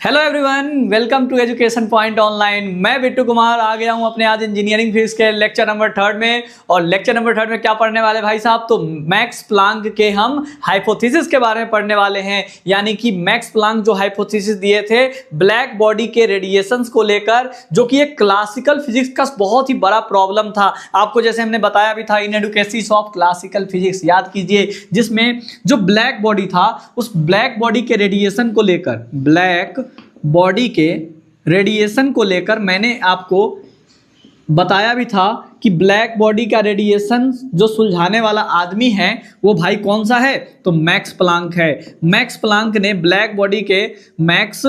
Hello everyone, welcome to education point online. मैं बिट्टू कुमार आ गया हूं अपने आज इंजीनियरिंग फिजिक्स के लेक्चर नंबर 3 में। और लेक्चर नंबर 3 में क्या पढ़ने वाले भाई साहब, तो मैक्स प्लांक के हम हाइपोथेसिस के बारे में पढ़ने वाले हैं। यानी कि मैक्स प्लांक जो हाइपोथेसिस दिए थे ब्लैक बॉडी के रेडिएशंस को लेकर, जो कि एक क्लासिकल फिजिक्स का बहुत ही बड़ा प्रॉब्लम था। आपको जैसे हमने बताया भी था इन एडुकेसिस ऑफ क्लासिकल फिजिक्स, याद कीजिए, जिसमें जो ब्लैक बॉडी था उस ब्लैक बॉडी के रेडिएशन को लेकर, ब्लैक बॉडी के रेडिएशन को लेकर मैंने आपको बताया भी था कि ब्लैक बॉडी का रेडिएशन जो सुलझाने वाला आदमी है वो भाई कौन सा है, तो मैक्स प्लांक है। मैक्स प्लांक ने ब्लैक बॉडी के, मैक्स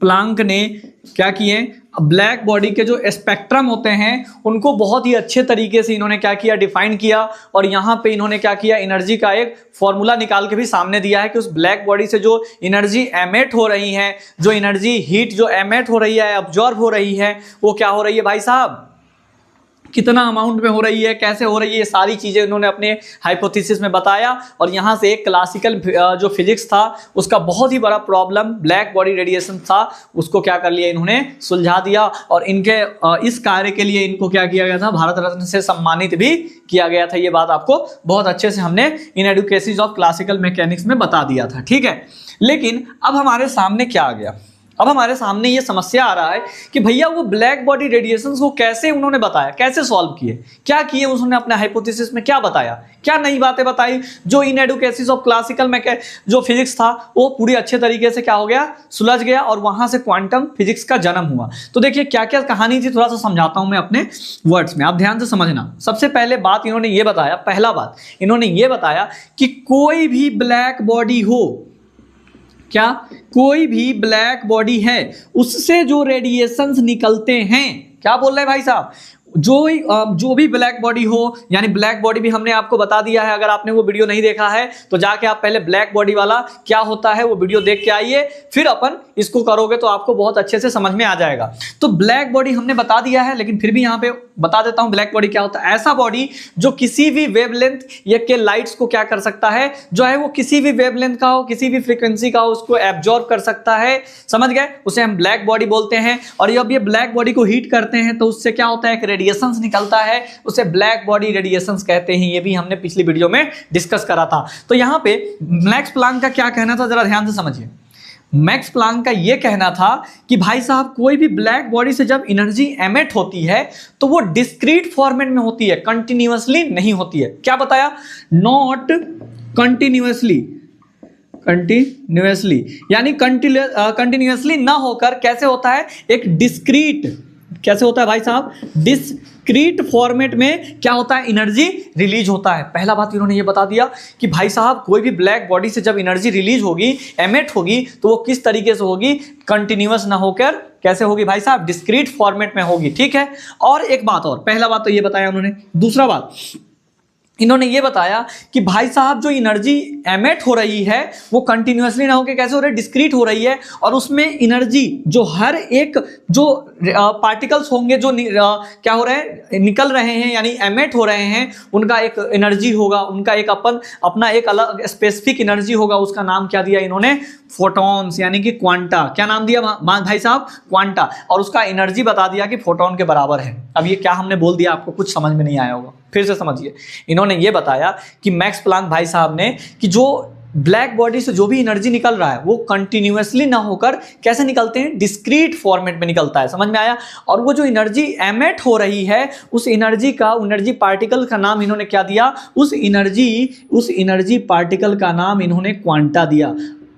प्लांक ने क्या किए, ब्लैक बॉडी के जो स्पेक्ट्रम होते हैं उनको बहुत ही अच्छे तरीके से इन्होंने क्या किया, डिफाइन किया। और यहाँ पे इन्होंने क्या किया, एनर्जी का एक फॉर्मूला निकाल के भी सामने दिया है कि उस ब्लैक बॉडी से जो एनर्जी एमिट हो रही है, जो एनर्जी हीट जो एमिट हो रही है, अब्जॉर्ब हो रही है, वो क्या हो रही है भाई साहब, कितना अमाउंट में हो रही है, कैसे हो रही है, ये सारी चीज़ें उन्होंने अपने हाइपोथेसिस में बताया। और यहाँ से एक क्लासिकल जो फिजिक्स था उसका बहुत ही बड़ा प्रॉब्लम ब्लैक बॉडी रेडिएशन था, उसको क्या कर लिया इन्होंने, सुलझा दिया। और इनके इस कार्य के लिए इनको क्या किया गया था, भारत रत्न से सम्मानित भी किया गया था। ये बात आपको बहुत अच्छे से हमने इन एडुकेसिस ऑफ क्लासिकल मैकेनिक्स में बता दिया था, ठीक है। लेकिन अब हमारे सामने क्या आ गया, अब हमारे सामने ये समस्या आ रहा है कि भैया वो ब्लैक बॉडी रेडिएशंस को कैसे उन्होंने बताया, कैसे सॉल्व किए, क्या किए उन्होंने अपने हाइपोथेसिस में, क्या बताया, क्या नई बातें बताई, जो इन एडुकेसिस ऑफ क्लासिकल जो फिजिक्स था वो पूरी अच्छे तरीके से क्या हो गया, सुलझ गया। और वहां से क्वांटम फिजिक्स का जन्म हुआ। तो देखिए क्या क्या कहानी थी, थोड़ा सा समझाता हूं मैं अपने वर्ड्स में, आप ध्यान से समझना। सबसे पहले बात इन्होंने ये बताया, पहला बात इन्होंने ये बताया कि कोई भी ब्लैक बॉडी हो, क्या कोई भी ब्लैक बॉडी है उससे जो रेडिएशंस निकलते हैं, क्या बोल रहे हैं भाई साहब, जो भी ब्लैक बॉडी हो, यानी ब्लैक बॉडी भी हमने आपको बता दिया है। अगर आपने वो वीडियो नहीं देखा है तो जाके आप पहले ब्लैक बॉडी वाला क्या होता है वो वीडियो देख के आइए, फिर अपन इसको करोगे तो आपको बहुत अच्छे से समझ में आ जाएगा। तो ब्लैक बॉडी हमने बता दिया है, लेकिन फिर भी यहाँ पे बता देता हूं ब्लैक बॉडी क्या होता है। ऐसा बॉडी जो किसी भी वेवलेंथ या के लाइट्स को क्या कर सकता है, जो है वो किसी भी वेवलेंथ का हो, किसी भी फ्रीक्वेंसी का हो, उसको एब्जॉर्ब कर सकता है, समझ गए, उसे हम ब्लैक बॉडी बोलते हैं। और जब ये ब्लैक बॉडी को हीट करते हैं तो उससे क्या होता है, एक रेडिएशंस निकलता है, उसे ब्लैक बॉडी रेडिएशंस कहते हैं। ये भी हमने पिछली वीडियो में डिस्कस करा था। तो यहां पे मैक्स प्लांक का क्या कहना था, जरा ध्यान से समझिए। मैक्स प्लांक का यह कहना था कि भाई साहब कोई भी ब्लैक बॉडी से जब एनर्जी एमिट होती है तो वो डिस्क्रीट फॉर्मेट में होती है, कंटिन्यूअसली नहीं होती है। क्या बताया, नॉट कंटिन्यूअसली, कंटिन्यूअसली यानी कंटिन्यूअसली ना होकर कैसे होता है, एक डिस्क्रीट, कैसे होता है भाई साहब, डिस्क्रीट फॉर्मेट में क्या होता है, एनर्जी रिलीज होता है। पहला बात इन्होंने ये बता दिया कि भाई साहब कोई भी ब्लैक बॉडी से जब एनर्जी रिलीज होगी, एमिट होगी, तो वो किस तरीके से होगी, कंटिन्यूअस ना होकर कैसे होगी भाई साहब, डिस्क्रीट फॉर्मेट में होगी, ठीक है। और एक बात और, पहला बात तो ये बताया उन्होंने, दूसरा बात इन्होंने ये बताया कि भाई साहब जो एनर्जी एमिट हो रही है वो कंटिन्यूअसली ना होकर कैसे हो रही है, डिस्क्रीट हो रही है। और उसमें एनर्जी जो हर एक जो पार्टिकल्स होंगे जो क्या हो रहे हैं, निकल रहे हैं, यानी एमिट हो रहे हैं, उनका एक एनर्जी होगा, उनका एक अपना एक अलग स्पेसिफिक एनर्जी होगा। उसका नाम क्या दिया इन्होंने, फोटॉन्स, यानी कि क्वांटा। क्या नाम दिया भाई साहब, क्वांटा। और उसका एनर्जी बता दिया कि फोटोन के बराबर है। अब ये क्या हमने बोल दिया, आपको कुछ समझ में नहीं आया होगा, फिर से समझिए। इन्होंने ये बताया कि मैक्स प्लांक भाई साहब ने कि जो ब्लैक बॉडी से जो भी एनर्जी निकल रहा है वो कंटिन्यूअसली ना होकर कैसे निकलते हैं, डिस्क्रीट फॉर्मेट में निकलता है, समझ में आया। और वो जो एनर्जी एमिट हो रही है उस एनर्जी पार्टिकल का नाम इन्होंने क्या दिया, उस एनर्जी पार्टिकल का नाम इन्होंने क्वांटा दिया।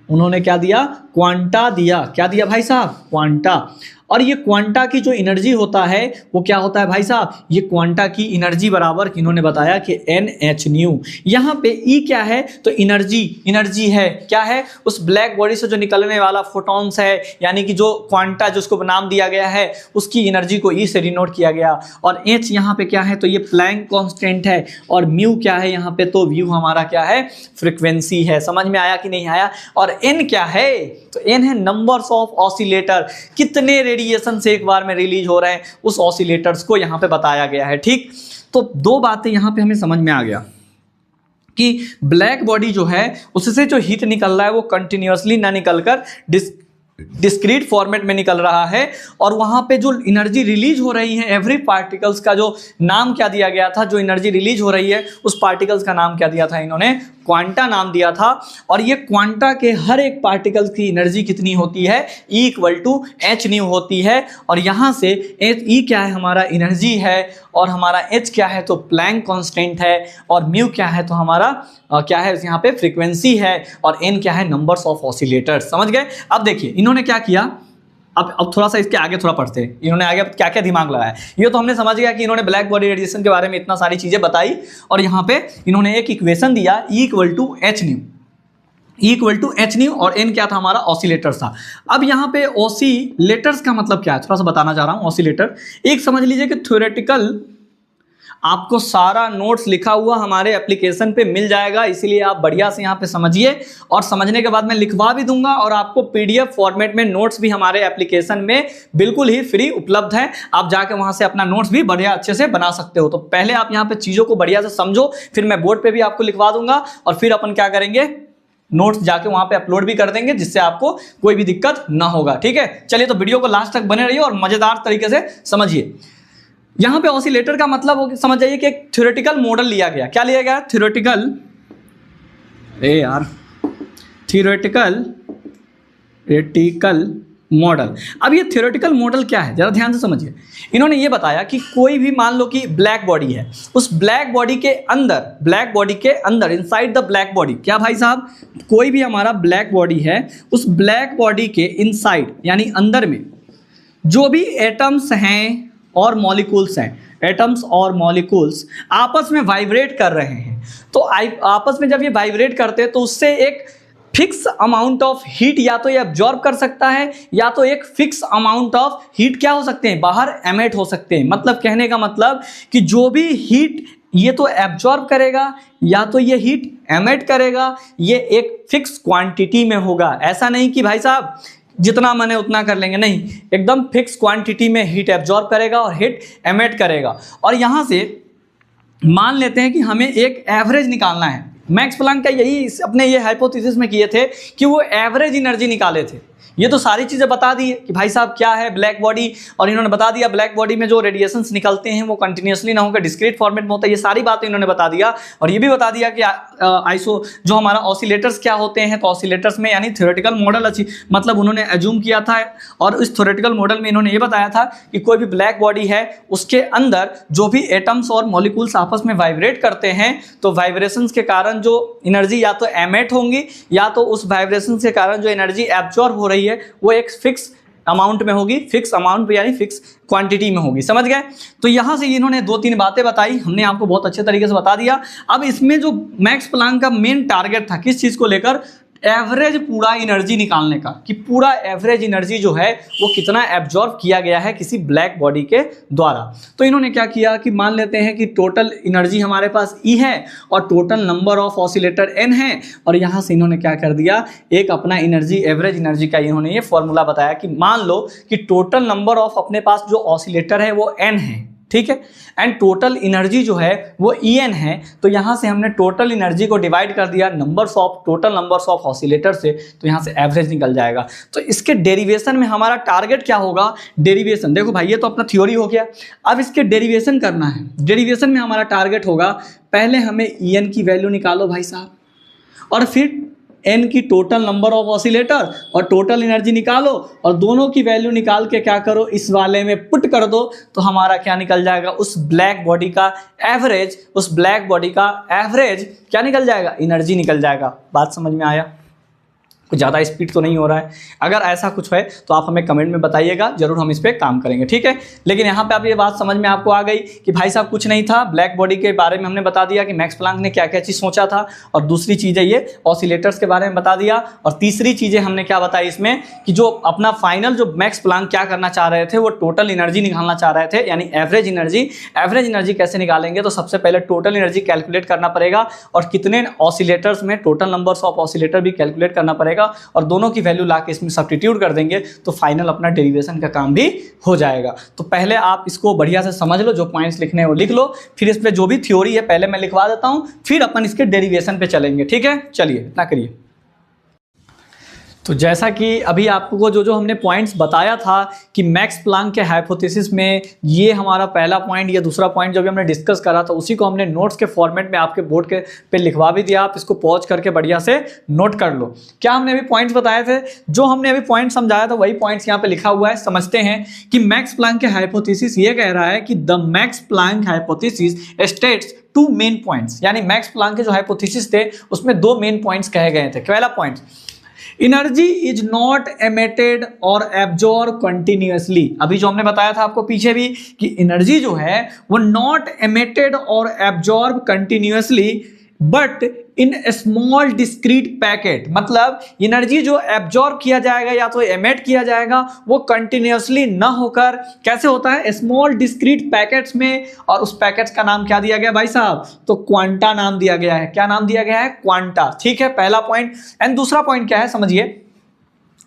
उन्होंने क्या दिया, क्वांटा दिया। क्या दिया भाई साहब, क्वांटा। और ये क्वांटा की जो एनर्जी होता है वो क्या होता है भाई साहब, ये क्वांटा की एनर्जी बराबर इन्होंने बताया कि NH²। यहाँ पे E क्या है, तो एनर्जी है, क्या है, उस ब्लैक बॉडी से जो निकलने वाला फोटॉन्स है, यानी कि जो क्वांटा जिसको नाम दिया गया है उसकी एनर्जी को E से डिनोट किया गया। और H यहाँ पे क्या है, तो ये प्लैंक कांस्टेंट है। और म्यू क्या है यहाँ पे, तो म्यू हमारा क्या है, फ्रीक्वेंसी है। समझ में आया कि नहीं आया। और N क्या है, तो N है नंबर्स ऑफ ऑसिलेटर, कितने रेडिएशन से एक बार में रिलीज हो रहे हैं, उस ऑसिलेटर्स को यहाँ पे बताया गया है, ठीक। तो दो बातें यहाँ पे हमें समझ में आ गया कि ब्लैक बॉडी जो है उससे जो हीट निकल रहा है वो कंटिन्यूअसली ना निकलकर डिस्क्रीट फॉर्मेट में निकल रहा है, और वहां पे जो एनर्जी रिलीज हो रही है एवरी पार्टिकल्स का जो नाम क्या दिया गया था, जो एनर्जी रिलीज हो रही है उस पार्टिकल्स का नाम क्या दिया था इन्होंने, क्वांटा नाम दिया था। और ये क्वांटा के हर एक पार्टिकल्स की एनर्जी कितनी होती है, E = h न्यू होती है। और यहाँ से E क्या है, हमारा एनर्जी है, और हमारा H क्या है तो प्लैंक कांस्टेंट है, और म्यू क्या है तो हमारा क्या है यहाँ पे फ्रीक्वेंसी है, और N क्या है नंबर्स ऑफ ऑसिलेटर्स। समझ गए। अब देखिए इन्होंने क्या किया, अब थोड़ा सा इसके आगे थोड़ा पढ़ते हैं, इन्होंने आगे क्या क्या दिमाग लगाया। ये तो हमने समझ गया कि इन्होंने ब्लैक बॉडी रेडिएशन के बारे में इतना सारी चीजें बताई, और यहाँ पे इन्होंने एक इक्वेशन दिया E = h new, E = h new, और N क्या था हमारा ऑसिलेटर्स था। अब यहाँ पे ऑसिलेटर्स का मतलब क्या है थोड़ा सा बताना चाह रहा हूँ। ऑसिलेटर एक समझ लीजिए कि थ्योरेटिकल आपको सारा नोट्स लिखा हुआ हमारे एप्लीकेशन पे मिल जाएगा, इसीलिए आप बढ़िया से यहाँ पे समझिए, और समझने के बाद मैं लिखवा भी दूंगा, और आपको PDF फॉर्मेट में नोट्स भी हमारे एप्लीकेशन में बिल्कुल ही फ्री उपलब्ध है। आप जाके वहाँ से अपना नोट्स भी बढ़िया अच्छे से बना सकते हो। तो पहले आप यहाँ पे चीज़ों को बढ़िया से समझो, फिर मैं बोर्ड पर भी आपको लिखवा दूंगा, और फिर अपन क्या करेंगे, नोट्स जाके वहाँ पे अपलोड भी कर देंगे, जिससे आपको कोई भी दिक्कत ना होगा। ठीक है, चलिए तो वीडियो को लास्ट तक बने रहिए और मज़ेदार तरीके से समझिए। यहाँ पे ऑसिलेटर का मतलब समझ जाइए कि एक थ्योरेटिकल मॉडल लिया गया। क्या लिया गया, थ्योरेटिकल मॉडल। अब ये थ्योरेटिकल मॉडल क्या है, जरा ध्यान से समझिए। इन्होंने ये बताया कि कोई भी मान लो कि ब्लैक बॉडी है, उस ब्लैक बॉडी के अंदर इनसाइड द ब्लैक बॉडी, क्या भाई साहब, कोई भी हमारा ब्लैक बॉडी है, उस ब्लैक बॉडी के इनसाइड यानी अंदर में जो भी एटम्स हैं और मॉलिक्यूल्स हैं, एटम्स और मॉलिक्यूल्स आपस में वाइब्रेट कर रहे हैं। तो आपस में जब ये वाइब्रेट करते हैं तो उससे एक फिक्स अमाउंट ऑफ हीट या तो ये एब्जॉर्ब कर सकता है, या तो एक फिक्स अमाउंट ऑफ हीट क्या हो सकते हैं, बाहर एमिट हो सकते हैं। मतलब कहने का मतलब कि जो भी हीट ये तो एब्जॉर्ब करेगा या तो ये हीट एमिट करेगा, ये एक फिक्स क्वांटिटी में होगा। ऐसा नहीं कि भाई साहब जितना मने उतना कर लेंगे, नहीं, एकदम फिक्स क्वांटिटी में हीट एब्जॉर्ब करेगा और हीट एमिट करेगा। और यहाँ से मान लेते हैं कि हमें एक एवरेज निकालना है। मैक्स प्लैंक का यही अपने ये हाइपोथेसिस में किए थे कि वो एवरेज एनर्जी निकाले थे। ये तो सारी चीज़ें बता दी है कि भाई साहब क्या है ब्लैक बॉडी, और इन्होंने बता दिया ब्लैक बॉडी में जो रेडिएशंस निकलते हैं वो कंटिन्यूसली ना होकर डिस्क्रीट फॉर्मेट में होता है। ये सारी बातें इन्होंने बता दिया, और ये भी बता दिया कि आइसो जो हमारा ऑसिलेटर्स क्या होते हैं। तो ऑसिलेटर्स में यानी थ्योरेटिकल मॉडल अच्छी मतलब उन्होंने एज्यूम किया था, और इस थ्योरेटिकल मॉडल में इन्होंने ये बताया था कि कोई भी ब्लैक बॉडी है उसके अंदर जो भी एटम्स और मॉलिक्यूल्स आपस में वाइब्रेट करते हैं, तो वाइब्रेशंस के कारण जो एनर्जी या तो एमिट होंगी, या तो उस वाइब्रेशंस के कारण जो एनर्जी एब्जॉर्ब हो रही है वो एक फिक्स अमाउंट में होगी, फिक्स अमाउंट यानी फिक्स क्वांटिटी में होगी। समझ गए। तो यहाँ से इन्होंने 2-3 बातें बताई, हमने आपको बहुत अच्छे तरीके से बता दिया। अब इसमें जो मैक्स प्लैंक का मेन टारगेट था किस चीज़ को लेकर, एवरेज पूरा एनर्जी निकालने का, कि पूरा एवरेज एनर्जी जो है वो कितना एब्जॉर्ब किया गया है किसी ब्लैक बॉडी के द्वारा। तो इन्होंने क्या किया कि मान लेते हैं कि टोटल एनर्जी हमारे पास E है और total number of oscillator N है, और यहाँ से इन्होंने क्या कर दिया, एक अपना एनर्जी एवरेज एनर्जी का इन्होंने ये फॉर्मूला बताया कि मान लो कि टोटल नंबर ऑफ अपने पास जो ऑसिलेटर है वो N है, ठीक है, एंड टोटल एनर्जी जो है वो En है। तो यहाँ से हमने टोटल एनर्जी को डिवाइड कर दिया टोटल नंबर्स ऑफ ऑसिलेटर से, तो यहाँ से एवरेज निकल जाएगा। तो इसके डेरिवेशन में हमारा टारगेट क्या होगा, डेरिवेशन। देखो भाई ये तो अपना थ्योरी हो गया, अब इसके डेरिवेशन करना है। डेरिवेशन में हमारा टारगेट होगा, पहले हमें En की वैल्यू निकालो भाई साहब, और फिर N की टोटल नंबर ऑफ ऑसिलेटर और टोटल एनर्जी निकालो, और दोनों की वैल्यू निकाल के क्या करो, इस वाले में पुट कर दो, तो हमारा क्या निकल जाएगा, उस ब्लैक बॉडी का एवरेज क्या निकल जाएगा, एनर्जी निकल जाएगा। बात समझ में आया? कुछ ज़्यादा स्पीड तो नहीं हो रहा है? अगर ऐसा कुछ है तो आप हमें कमेंट में बताइएगा, जरूर हम इस पर काम करेंगे, ठीक है। लेकिन यहाँ पे आप ये बात समझ में आपको आ गई कि भाई साहब कुछ नहीं था, ब्लैक बॉडी के बारे में हमने बता दिया कि मैक्स प्लैंक ने क्या क्या चीज़ सोचा था, और दूसरी चीज़ है ये ऑसिलेटर्स के बारे में बता दिया, और तीसरी चीज़ें हमने क्या बताई इसमें कि जो अपना फाइनल जो मैक्स प्लैंक क्या करना चाह रहे थे वो टोटल एनर्जी निकालना चाह रहे थे, यानी एवरेज एनर्जी कैसे निकालेंगे, तो सबसे पहले टोटल एनर्जी कैलकुलेट करना पड़ेगा, और कितने ऑसिलेटर्स में टोटल नंबर्स ऑफ ऑसिलेटर भी कैलकुलेट करना पड़ेगा, और दोनों की वैल्यू लाके इसमें सब्स्टिट्यूट कर देंगे, तो फाइनल अपना डेरिवेशन का काम भी हो जाएगा। तो पहले आप इसको बढ़िया से समझ लो, जो पॉइंट्स लिखने हैं वो लिख लो, फिर इस पे जो भी थ्योरी है पहले मैं लिखवा देता हूं, फिर अपन इसके डेरिवेशन पे चलेंगे, ठीक है। चलिए इतना करिए। तो जैसा कि अभी आपको जो जो हमने पॉइंट्स बताया था कि मैक्स प्लांक के हाइपोथेसिस में ये हमारा पहला पॉइंट या दूसरा पॉइंट जो भी हमने डिस्कस करा था उसी को हमने नोट्स के फॉर्मेट में आपके बोर्ड के पे लिखवा भी दिया। आप इसको पॉज करके बढ़िया से नोट कर लो। क्या हमने अभी पॉइंट्स बताए थे, जो हमने अभी पॉइंट समझाया था वही पॉइंट्स यहाँ पे लिखा हुआ है। समझते हैं कि मैक्स प्लांक के हाइपोथेसिस ये कह रहा है कि the Max Planck hypothesis states two main points, यानी मैक्स प्लांक के जो हाइपोथेसिस थे उसमें दो मेन पॉइंट्स कहे गए थे। पहला point, energy is not emitted और एब्जॉर्ब कंटिन्यूअसली। अभी जो हमने बताया था आपको पीछे भी कि एनर्जी जो है वो नॉट एमिटेड और absorb continuously but in small discrete packet, मतलब एनर्जी जो एब्जॉर्ब किया जाएगा या तो एमिट किया जाएगा वो कंटिन्यूअसली ना होकर कैसे होता है, स्मॉल डिस्क्रीट पैकेट्स में। और उस पैकेट्स का नाम क्या दिया गया भाई साहब, तो क्वांटा नाम दिया गया है। क्या नाम दिया गया है, क्वांटा। ठीक है, पहला पॉइंट। एंड दूसरा पॉइंट क्या है समझिए,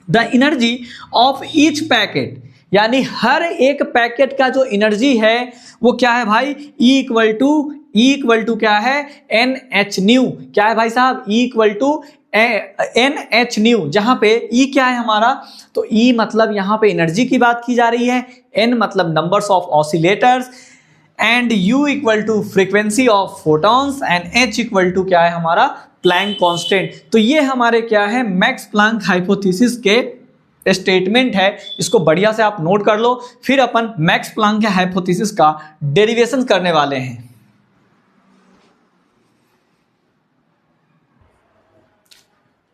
the energy of each packet, यानी हर एक पैकेट का जो एनर्जी है वो क्या है भाई, ई इक्वल टू क्या है, एन एच न्यू। क्या है भाई साहब, E equal to N H nu, जहां पे ई क्या है हमारा, तो ई मतलब यहां पे एनर्जी की बात की जा रही है, एन मतलब numbers of oscillators, and U equal to frequency of photons, and H equal to क्या है हमारा, प्लैंक कांस्टेंट। तो ये हमारे क्या है, मैक्स प्लांक हाइपोथेसिस के स्टेटमेंट है। इसको बढ़िया से आप नोट कर लो। फिर अपन मैक्स प्लांक के हाइपोथेसिस का डेरिवेशन करने वाले हैं।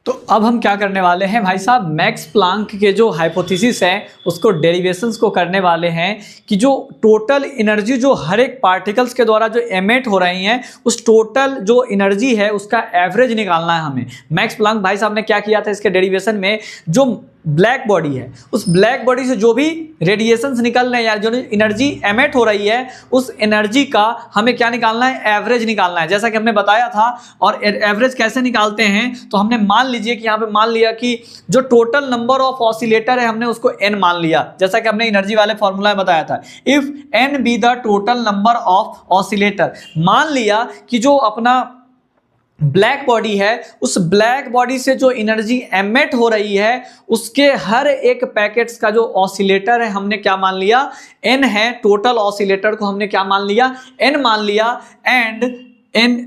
तो अब हम क्या करने वाले हैं भाई साहब, मैक्स प्लांक के जो हाइपोथेसिस है उसको डेरिवेशंस को करने वाले हैं कि जो टोटल एनर्जी जो हर एक पार्टिकल्स के द्वारा जो एमिट हो रही हैं उस टोटल जो एनर्जी है उसका एवरेज निकालना है हमें। मैक्स प्लांक भाई साहब ने क्या किया था इसके डेरिवेशन में, जो ब्लैक बॉडी है उस ब्लैक बॉडी से जो भी रेडिएशंस निकल रहे हैं या जो एनर्जी एमिट हो रही है उस एनर्जी का हमें क्या निकालना है, एवरेज निकालना है, जैसा कि हमने बताया था। और एवरेज कैसे निकालते हैं, तो हमने मान लीजिए कि यहाँ पे मान लिया कि जो टोटल नंबर ऑफ ऑसिलेटर है हमने उसको n मान लिया, जैसा कि हमने एनर्जी वाले फॉर्मूला में बताया था। If n be the total number of oscillator, मान लिया कि जो अपना ब्लैक बॉडी है उस ब्लैक बॉडी से जो एनर्जी एमिट हो रही है उसके हर एक पैकेट्स का जो ऑसिलेटर है हमने क्या मान लिया, n है। टोटल ऑसिलेटर को हमने क्या मान लिया, n मान लिया। And en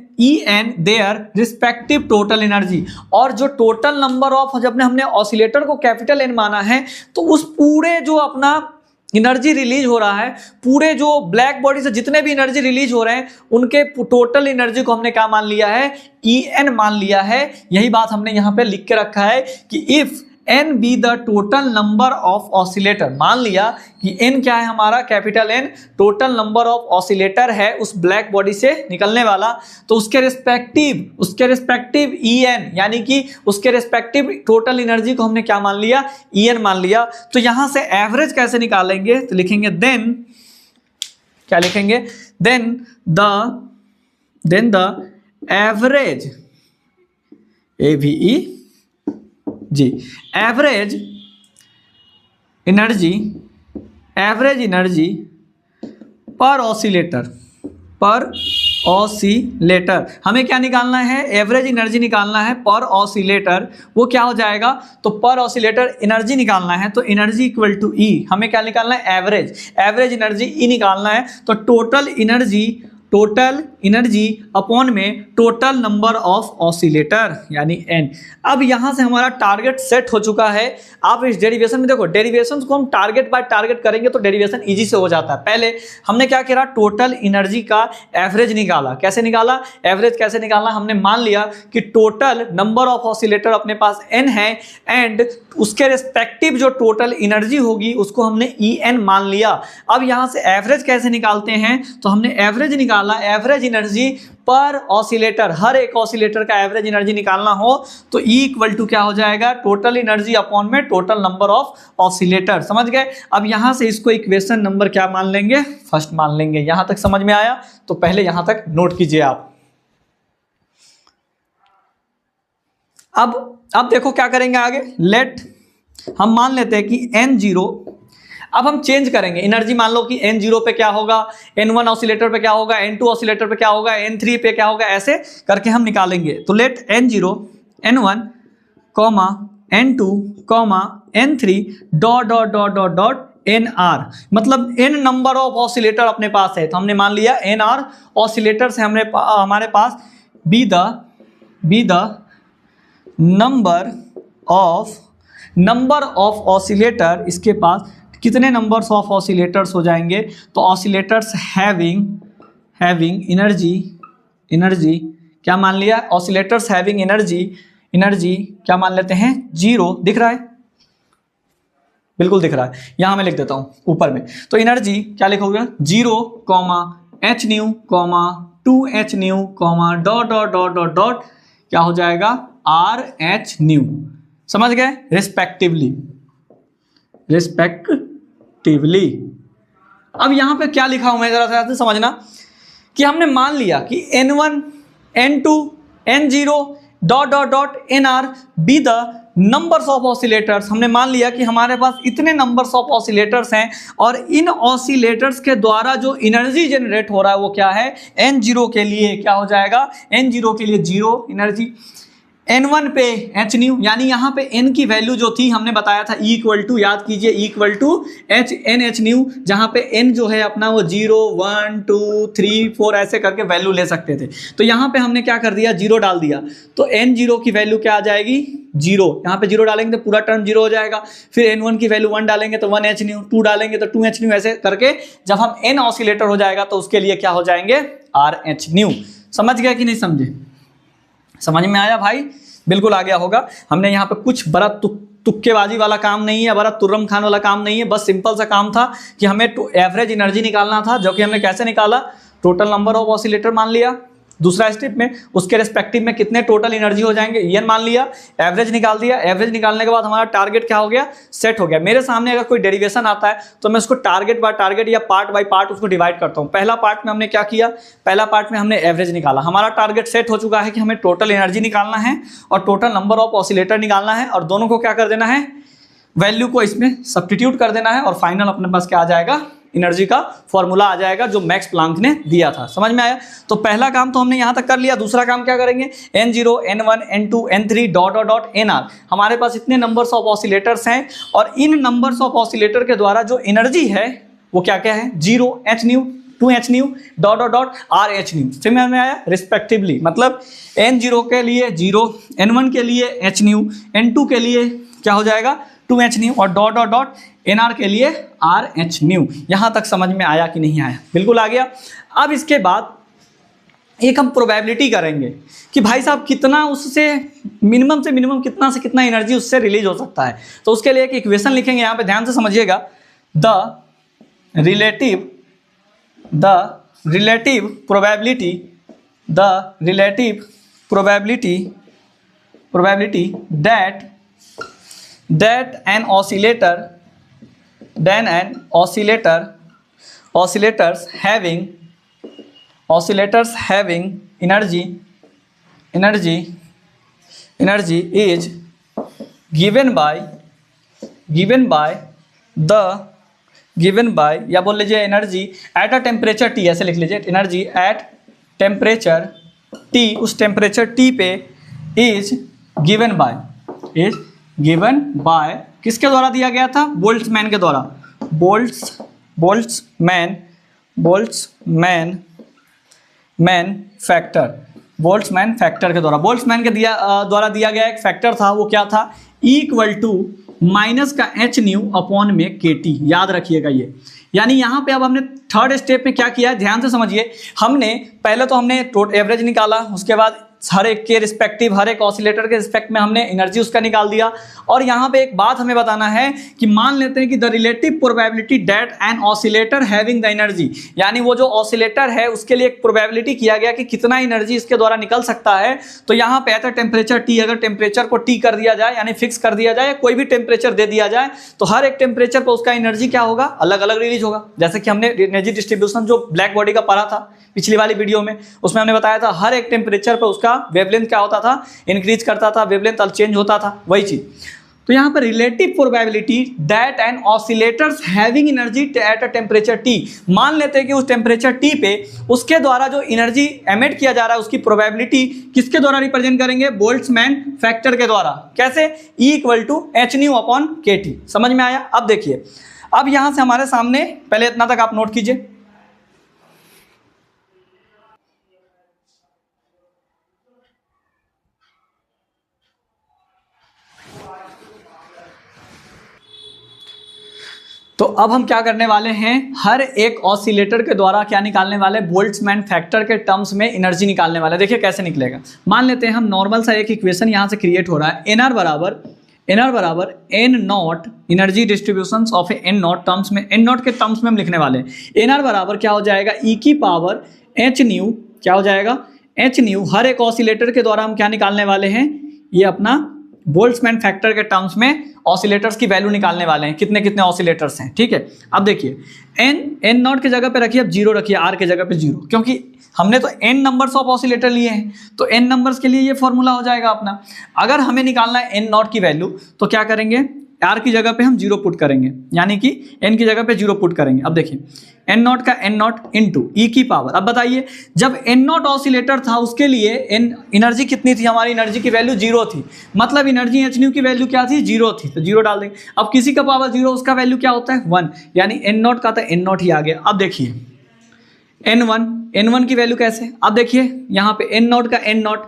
their respective total energy, और जो टोटल नंबर ऑफ, जब हमने ऑसिलेटर को कैपिटल N माना है तो उस पूरे जो अपना एनर्जी रिलीज हो रहा है, पूरे जो ब्लैक बॉडी से जितने भी एनर्जी रिलीज हो रहे हैं उनके टोटल एनर्जी को हमने क्या मान लिया है, En मान लिया है। यही बात हमने यहाँ पे लिख के रखा है कि if n be the total number of oscillator, मान लिया कि n क्या है हमारा, capital N total number of oscillator है उस ब्लैक बॉडी से निकलने वाला, तो उसके रिस्पेक्टिव En, यानी कि उसके रिस्पेक्टिव टोटल एनर्जी को हमने क्या मान लिया, En मान लिया। तो यहां से एवरेज कैसे निकालेंगे, तो लिखेंगे देन, क्या लिखेंगे, then the average, AVE G, average energy per oscillator, हमें क्या निकालना है, एवरेज एनर्जी निकालना है पर ऑसिलेटर। वो क्या हो जाएगा, तो पर ऑसिलेटर एनर्जी निकालना है तो एनर्जी इक्वल टू ई, हमें क्या निकालना है, एवरेज एनर्जी ई निकालना है। तो टोटल एनर्जी अपॉन में टोटल नंबर ऑफ ऑसिलेटर यानी n। अब यहां से हमारा टारगेट सेट हो चुका है। आप इस डेरिवेशन में देखो, डेरिवेशन को हम टारगेट बाय टारगेट करेंगे तो डेरिवेशन इजी से हो जाता है। पहले हमने क्या किया, टोटल एनर्जी का एवरेज निकाला। कैसे निकाला, एवरेज कैसे निकालना, हमने मान लिया कि टोटल नंबर ऑफ ऑसिलेटर अपने पास n है एंड उसके रिस्पेक्टिव जो टोटल एनर्जी होगी उसको हमने En मान लिया। अब यहां से एवरेज कैसे निकालते हैं, तो हमने एवरेज निकाला, एवरेज एनर्जी पर ऑसिलेटर, हर एक ऑसिलेटर का एवरेज एनर्जी निकालना हो तो E इक्वल टू क्या हो जाएगा, टोटल एनर्जी अपॉन में टोटल नंबर ऑफ ऑसिलेटर। समझ गए। अब यहां से इसको इक्वेशन नंबर क्या मान लेंगे, फर्स्ट मान लेंगे। यहां तक समझ में आया, तो पहले यहां तक नोट कीजिए आप। अब देखो क्या करेंगे आगे, लेट हम मान लेते हैं कि n0, अब हम चेंज करेंगे एनर्जी। मान लो कि n0 पे क्या होगा, n1 ऑसिलेटर पे क्या होगा, n2 ऑसिलेटर पे क्या होगा, n3 पे क्या होगा, ऐसे करके हम निकालेंगे। तो let n0, n1, N2, N3 dot dot dot dot dot NR, मतलब n नंबर ऑफ ऑसिलेटर अपने पास है। तो हमने मान लिया NR ऑसिलेटर्स है हमारे पास। Be the number of oscillator, इसके पास कितने नंबर्स ऑफ ऑसिलेटर्स हो जाएंगे? तो ऑसिलेटर्स हैविंग एनर्जी क्या मान लिया? ऑसिलेटर्स हैविंग एनर्जी क्या मान लेते हैं? 0। दिख रहा है? बिल्कुल दिख रहा है। यहां मैं लिख देता हूं ऊपर में। तो एनर्जी क्या लिखोगे? 0, h new, 2h new, dot dot dot dot dot क्या हो जाएगा? RH new. समझ गए? रिस्पेक्टिवली। अब यहां पे क्या लिखा हूं मैं, जरा सा समझना कि हमने मान लिया कि N1, N2, N0 dot dot dot NR be the numbers of oscillators. हमने मान लिया कि हमारे पास इतने नंबर्स ऑफ ऑसिलेटर्स हैं और इन ऑसिलेटर्स के द्वारा जो एनर्जी जनरेट हो रहा है वो क्या है? N0 के लिए क्या हो जाएगा? N0 के लिए 0 एनर्जी, N1 पे h न्यू, यानी यहाँ पे n की वैल्यू जो थी हमने बताया था E इक्वल टू, याद कीजिए, E equal to h nu, जहाँ पे n जो है अपना वो 0, 1, 2, 3, 4 ऐसे करके वैल्यू ले सकते थे। तो यहाँ पे हमने क्या कर दिया? 0 डाल दिया। तो N0 की वैल्यू क्या आ जाएगी? 0। यहाँ पे 0 डालेंगे तो पूरा टर्म 0 हो जाएगा। फिर N1 की वैल्यू 1 डालेंगे तो 1h न्यू, 2 डालेंगे तो 2h न्यू, ऐसे करके जब हम n ऑसिलेटर हो जाएगा तो उसके लिए क्या हो जाएंगे? RH new. समझ गया कि नहीं समझे? समझ में आया भाई? बिल्कुल आ गया होगा। हमने यहाँ पे कुछ बड़ा तुक्केबाजी वाला काम नहीं है, बड़ा तुर्रम खान वाला काम नहीं है। बस सिंपल सा काम था कि हमें एवरेज एनर्जी निकालना था, जो कि हमने कैसे निकाला? टोटल नंबर ऑफ ऑसिलेटर मान लिया दूसरा स्टेप में, उसके रेस्पेक्टिव में कितने टोटल एनर्जी हो जाएंगे ये मान लिया, एवरेज निकाल दिया। एवरेज निकालने के बाद हमारा टारगेट क्या हो गया? सेट हो गया। मेरे सामने अगर कोई डेरिवेशन आता है तो मैं उसको टारगेट बाय टारगेट या पार्ट बाय पार्ट उसको डिवाइड करता हूं। पहला पार्ट में हमने क्या किया? पहला पार्ट में हमने एवरेज निकाला। हमारा टारगेट सेट हो चुका है कि हमें टोटल एनर्जी निकालना है और टोटल नंबर ऑफ ऑसिलेटर निकालना है, और दोनों को क्या कर देना है? वैल्यू को इसमें सब्स्टिट्यूट कर देना है, और फाइनल अपने पास क्या आ जाएगा? एनर्जी का फॉर्मूला आ जाएगा जो मैक्स प्लांक ने दिया था। समझ में आया? तो पहला काम तो हमने यहां तक कर लिया। दूसरा काम क्या करेंगे? N0, N1, N2, N3 dot dot dot NR, हमारे पास इतने नंबर्स ऑफ ऑसिलेटर्स हैं और इन नंबर्स ऑफ ऑसिलेटर के द्वारा जो एनर्जी है वो क्या क्या है? 0, h new, 2h new, dot dot dot RH new. समझ में आया? रिस्पेक्टिवली, मतलब N0 के लिए 0, N1 के लिए h न्यू, N2 के लिए क्या हो जाएगा? 2h न्यू, और डॉट डॉट डॉट NR के लिए RH न्यू। यहां तक समझ में आया कि नहीं आया? बिल्कुल आ गया। अब इसके बाद एक हम प्रोबेबिलिटी करेंगे कि भाई साहब कितना उससे मिनिमम से मिनिमम कितना से कितना एनर्जी उससे रिलीज हो सकता है। तो उसके लिए एक इक्वेशन लिखेंगे, यहां पे ध्यान से समझिएगा। The relative probability that an oscillators having energy is given by या बोल लीजिए energy at a temperature T, ऐसे लिख लीजिए, एनर्जी एट टेम्परेचर T, उस टेम्परेचर T पे इज गिवन बाय किसके द्वारा दिया गया था? बोल्ट्जमैन के द्वारा। बोल्ट्जमैन फैक्टर के द्वारा। बोल्ट्जमैन के द्वारा दिया गया एक फैक्टर था, वो क्या था? E इक्वल टू माइनस का h न्यू अपॉन में KT। याद रखिएगा ये। यानी यहाँ पे अब हमने थर्ड स्टेप में क्या किया है, ध्यान से समझिए। हमने पहले तो हमने एवरेज निकाला, उसके बाद हर एक के रिस्पेक्टिव, हर एक ऑसिलेटर के रिस्पेक्ट में हमने एनर्जी उसका निकाल दिया। और यहाँ पे एक बात हमें बताना है कि मान लेते हैं कि the relative probability that an oscillator having the energy, यानी वो जो ऑसिलेटर है उसके लिए एक प्रोबेबिलिटी किया गया कि कितना एनर्जी इसके द्वारा निकल सकता है। तो यहाँ पे आता है टेम्परेचर T, अगर टेम्परेचर को T कर दिया जाए यानी फिक्स कर दिया जाए, कोई भी टेम्परेचर दे दिया जाए, तो हर एक टेम्परेचर पर उसका एनर्जी क्या होगा? अलग अलग रिलीज होगा। जैसे कि हमने एनर्जी डिस्ट्रीब्यूशन जो ब्लैक बॉडी का पढ़ा था पिछली वाली वीडियो में, उसमें हमने बताया था हर एक टेम्परेचर पर उसका वेवलेंथ क्या होता था? इंक्रीज करता था, वेवलेंथ चेंज होता था, वही चीज। तो यहाँ पर relative probability that N oscillators having energy at a temperature T, मान लेते हैं कि उस टेम्परेचर टी पे उसके द्वारा जो एनर्जी एमिट किया जा रहा है उसकी प्रोबेबिलिटी किसके द्वारा रिप्रेजेंट करेंगे, बोल्ट्जमैन फैक्टर के द्वारा। कैसे, E = hν/kT। समझ में आया। अब देखिए, अब यहां से हमारे सामने, पहले इतना तक आप नोट कीजिए, तो अब हम क्या करने वाले हैं, हर एक ऑसिलेटर के द्वारा क्या निकालने वाले, बोल्ट्जमैन फैक्टर के टर्म्स में एनर्जी निकालने वाले। देखिए कैसे निकलेगा। मान लेते हैं हम नॉर्मल सा एक इक्वेशन यहां से क्रिएट हो रहा है, एनआर बराबर N naught, energy distribution of N naught terms में, एन नॉट के टर्म्स में हम लिखने वाले हैं। एनआर बराबर क्या हो जाएगा, e⁻h⁻, क्या हो जाएगा, h⁻। हर एक ऑसिलेटर के द्वारा हम क्या निकालने वाले हैं, ये अपना बोल्ट्जमैन फैक्टर के टर्म्स में ऑसिलेटर्स की वैल्यू निकालने वाले हैं, कितने कितने ऑसिलेटर्स हैं। ठीक है, अब देखिए एन नॉट की जगह पे रखिए, अब 0 रखिए, आर की जगह पे 0, क्योंकि हमने तो n नंबर्स ऑफ ऑसिलेटर लिए हैं, तो n नंबर्स के लिए ये फॉर्मूला हो जाएगा अपना। अगर हमें निकालना है n नॉट की वैल्यू, तो क्या करेंगे, r की जगह पे हम 0 पुट करेंगे, यानी कि n की जगह पे 0 पुट करेंगे। अब देखिए n नॉट का n नॉट इंटू e⁻। अब बताइए, जब n नॉट ऑसिलेटर था उसके लिए एनर्जी कितनी थी, हमारी एनर्जी की वैल्यू 0 थी, मतलब एनर्जी hν की वैल्यू क्या थी, 0 थी, तो 0 डाल देंगे। अब किसी का पावर 0, उसका वैल्यू क्या होता है, 1, यानी n नॉट का था n नॉट ही आ गया। अब देखिए n1 की वैल्यू कैसे, अब देखिए यहाँ पे n नॉट का n नॉट,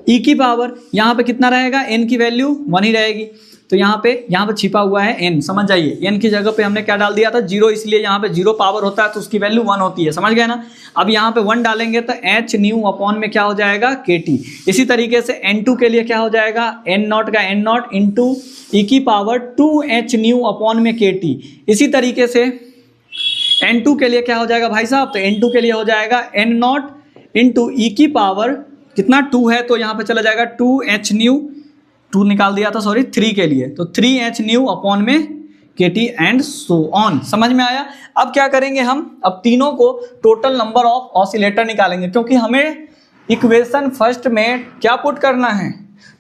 e⁻, यहाँ पे कितना रहेगा, n की वैल्यू 1 ही रहेगी, तो यहाँ पे छिपा हुआ है n, समझ जाइए। n की जगह पे हमने क्या डाल दिया था, 0, इसलिए यहाँ पे 0 पावर होता है तो उसकी वैल्यू 1 होती है, समझ गए ना। अब यहाँ पे 1 डालेंगे तो hν में क्या हो जाएगा, kT। इसी तरीके से n2 के लिए क्या हो जाएगा, n नॉट का n नॉट इंटू e⁻2hν में kT। इसी तरीके से n2 के लिए क्या हो जाएगा भाई साहब, तो n2 के लिए हो जाएगा n नॉट इंटू e⁻, कितना 2 है तो यहाँ पे चला जाएगा 2hν, 2 निकाल दिया था सॉरी, 3 के लिए, तो 3hν में kT एंड सो ऑन। समझ में आया। अब क्या करेंगे हम, अब तीनों को टोटल नंबर ऑफ ऑसिलेटर निकालेंगे, क्योंकि हमें इक्वेशन फर्स्ट में क्या पुट करना है,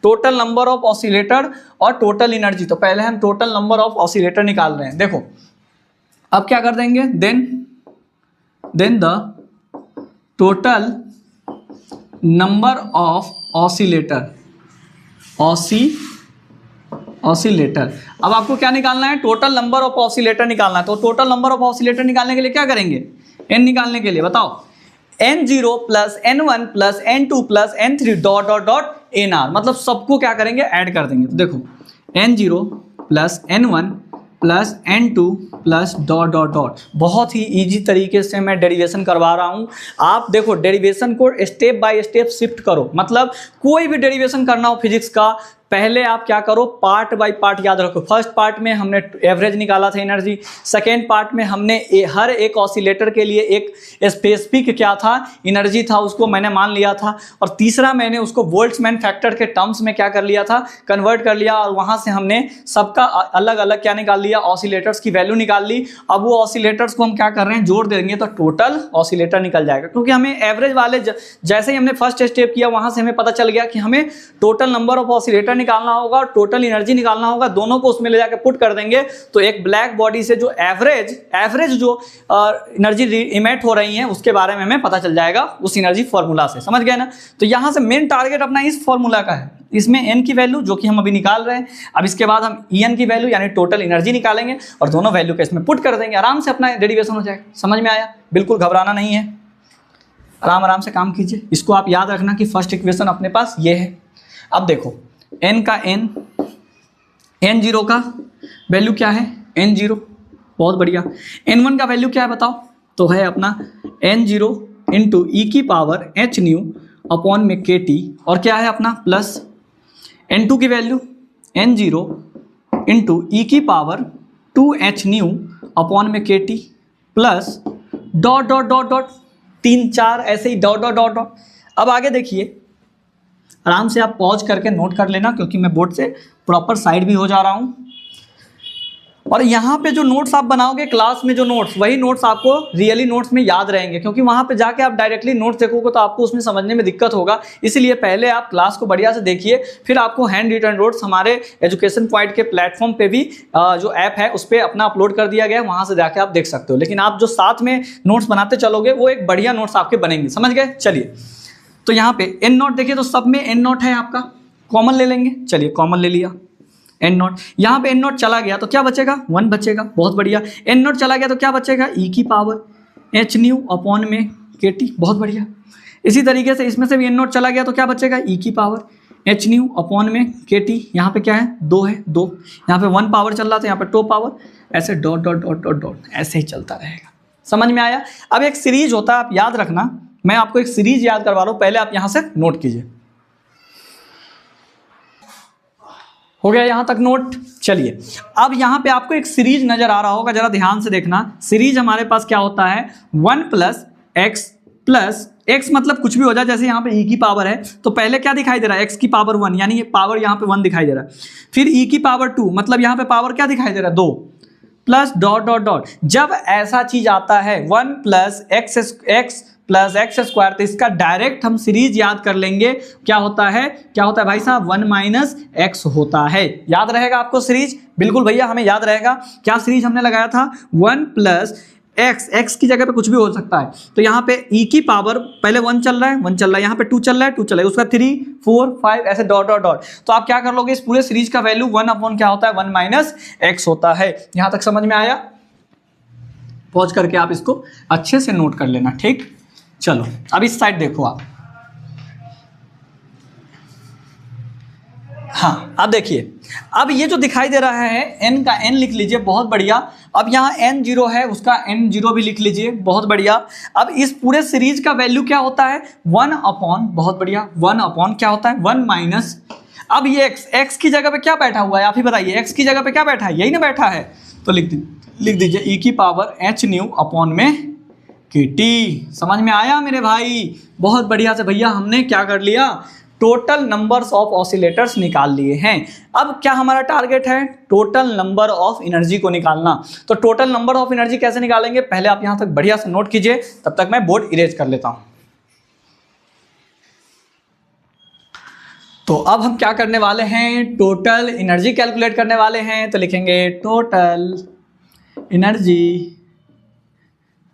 टोटल नंबर ऑफ ऑसिलेटर और टोटल एनर्जी। तो पहले हम टोटल नंबर ऑफ ऑसिलेटर निकाल रहे हैं। देखो अब क्या कर देंगे, then the total number of oscillator, oscillator. अब आपको क्या निकालना है, टोटल नंबर ऑफ ऑसिलेटर निकालना है। तो टोटल नंबर ऑफ ऑसिलेटर निकालने के लिए क्या करेंगे, n निकालने के लिए बताओ, n0 + n1 + n2 + n3 dot dot dot nr, मतलब सबको क्या करेंगे, ऐड कर देंगे। तो देखो n0 + n1 + n2 + dot dot dot. बहुत ही इजी तरीके से मैं डेरिवेशन करवा रहा हूँ। आप देखो डेरिवेशन को स्टेप बाय स्टेप शिफ्ट करो, मतलब कोई भी डेरिवेशन करना हो फिजिक्स का, पहले आप क्या करो, पार्ट बाय पार्ट याद रखो। फर्स्ट पार्ट में हमने एवरेज निकाला था एनर्जी, सेकेंड पार्ट में हमने हर एक ऑसिलेटर के लिए एक स्पेसिफिक क्या था, एनर्जी था, उसको मैंने मान लिया था, और तीसरा मैंने उसको बोल्ट्जमैन फैक्टर के टर्म्स में क्या कर लिया था, कन्वर्ट कर लिया, और वहां से हमने सबका अलग अलग क्या निकाल लिया, ऑसिलेटर्स की वैल्यू निकाल ली। अब वो ऑसिलेटर्स को हम क्या कर रहे हैं, जोड़ देंगे तो टोटल ऑसिलेटर निकल जाएगा, क्योंकि हमें एवरेज वाले जैसे ही हमने फर्स्ट स्टेप किया वहां से हमें पता चल गया कि हमें टोटल नंबर ऑफ ऑसिलेटर निकालना होगा और टोटल एनर्जी निकालना होगा, दोनों को उसमें ले जाकर पुट कर देंगे, तो एक ब्लैक बॉडी से जो एवरेज जो एनर्जी इमेट हो रही है उसके बारे में हमें पता चल जाएगा उस एनर्जी फॉर्मूला से। समझ गए ना। तो यहां से मेन टारगेट अपना इस फॉर्मूला का है, इसमें n की वैल्यू जो कि हम अभी निकाल रहे हैं, अब इसके बाद हम En की वैल्यू यानी टोटल एनर्जी निकालेंगे और दोनों वैल्यू के इसमें पुट कर देंगे, आराम से अपना डेरिवेशन हो जाएगा। समझ में आया, बिल्कुल घबराना नहीं है, आराम से काम कीजिए। इसको आप याद रखना कि फर्स्ट इक्वेशन अपने पास ये है। अब देखो n का n0 का वैल्यू क्या है, n0, बहुत बढ़िया। n1 का वैल्यू क्या है बताओ, तो है अपना n0 इंटू e⁻hν में kT, और क्या है अपना प्लस n2 की वैल्यू n0 इंटू e⁻2hν में kT plus dot dot dot dot 3 4 ऐसे ही डॉट डॉट डॉट डॉट। अब आगे देखिए, आराम से आप पॉज करके नोट कर लेना, क्योंकि मैं बोर्ड से प्रॉपर साइड भी हो जा रहा हूं। और यहाँ पे जो नोट्स आप बनाओगे क्लास में, जो नोट्स, वही नोट्स आपको रियली नोट्स में याद रहेंगे, क्योंकि वहाँ पे जाके आप डायरेक्टली नोट्स देखोगे तो आपको उसमें समझने में दिक्कत होगा। इसलिए पहले आप क्लास को बढ़िया से देखिए, फिर आपको हैंड रिटन नोट्स हमारे एजुकेशन पॉइंट के प्लेटफॉर्म पे भी जो ऐप है उस पर अपना अपलोड कर दिया गया है, वहाँ से जाके आप देख सकते हो। लेकिन आप जो साथ में नोट्स बनाते चलोगे वो एक बढ़िया नोट्स आपके बनेंगे, समझ गए। चलिए, तो यहाँ पे एन नोट देखिए, तो सब में एन नोट है आपका, कॉमन ले लेंगे। चलिए, कॉमन ले लिया एन नोट। यहाँ पे एन नोट चला गया तो क्या बचेगा, 1 बचेगा, बहुत बढ़िया। एन नोट चला गया तो क्या बचेगा, ई की पावर एच न्यू अपॉन में के टी, बहुत बढ़िया। इसी तरीके से इसमें से भी एन नोट चला गया तो क्या बचेगा, ई की पावर एच न्यू अपॉन में के टी। यहाँ पे क्या है, 2 है, 2। यहाँ पे 1 पावर चल रहा था, यहाँ पे 2 पावर, ऐसे dot dot dot dot dot ऐसे ही चलता रहेगा। समझ में आया। अब एक सीरीज होता है, आप याद रखना, मैं आपको एक सीरीज याद करवा रहा हूँ, पहले आप यहाँ से नोट कीजिए। हो गया यहाँ तक नोट। चलिए, अब यहाँ पे आपको एक सीरीज नजर आ रहा होगा, जरा ध्यान से देखना। सीरीज हमारे पास क्या होता है, 1 प्लस एक्स मतलब कुछ भी हो जाए, जैसे यहाँ पे ई की पावर है तो पहले क्या दिखाई दे रहा है, एक्स की पावर 1, यानी ये पावर यहाँ पे 1 दिखाई दे रहा है। फिर ई की पावर 2 मतलब यहाँ पे पावर क्या दिखाई दे रहा है, 2 प्लस डॉट डॉट डॉट। जब ऐसा चीज आता है 1 plus x plus x square, तो इसका डायरेक्ट हम सीरीज याद कर लेंगे। क्या होता है भाई साहब, 1 माइनस एक्स होता है। याद रहेगा आपको सीरीज, बिल्कुल भैया हमें याद रहेगा। क्या सीरीज हमने लगाया था, 1 प्लस एक्स की जगह पे कुछ भी हो सकता है। तो यहाँ पे ई की पावर पहले 1 चल रहा है, 1 चल रहा है, यहाँ पे 2 चल रहा है, 2 चल रहा है, उसका 3 4 5 ऐसे डॉट डॉट डॉट। तो आप क्या कर लोगे, इस पूरे सीरीज का वैल्यू 1 अपॉन क्या होता है, 1 माइनस एक्स होता है। यहाँ तक समझ में आया। पॉज करके आप इसको अच्छे से नोट कर लेना, ठीक। चलो, अब इस साइड देखो आप। हाँ, अब देखिए, अब ये जो दिखाई दे रहा है n का n लिख लीजिए, बहुत बढ़िया। अब यहाँ n0 है, उसका n0 भी लिख लीजिए, बहुत बढ़िया। अब इस पूरे सीरीज का वैल्यू क्या होता है, 1 अपॉन, बहुत बढ़िया, 1 अपॉन क्या होता है, 1 माइनस। अब ये x की जगह पे क्या बैठा हुआ है, आप ही बताइए, x की जगह पे क्या बैठा है, यही ना बैठा है। तो लिख दीजिए ई की पावर एच न्यू अपॉन में के टी। समझ में आया मेरे भाई, बहुत बढ़िया से भैया हमने क्या कर लिया, टोटल नंबर्स ऑफ ऑसिलेटर्स निकाल लिए हैं। अब क्या हमारा टारगेट है, टोटल नंबर ऑफ एनर्जी को निकालना। तो टोटल नंबर ऑफ एनर्जी कैसे निकालेंगे, पहले आप यहां तक बढ़िया से नोट कीजिए, तब तक मैं बोर्ड इरेज कर लेता हूं। तो अब हम क्या करने वाले हैं, टोटल एनर्जी कैलकुलेट करने वाले हैं। तो लिखेंगे टोटल एनर्जी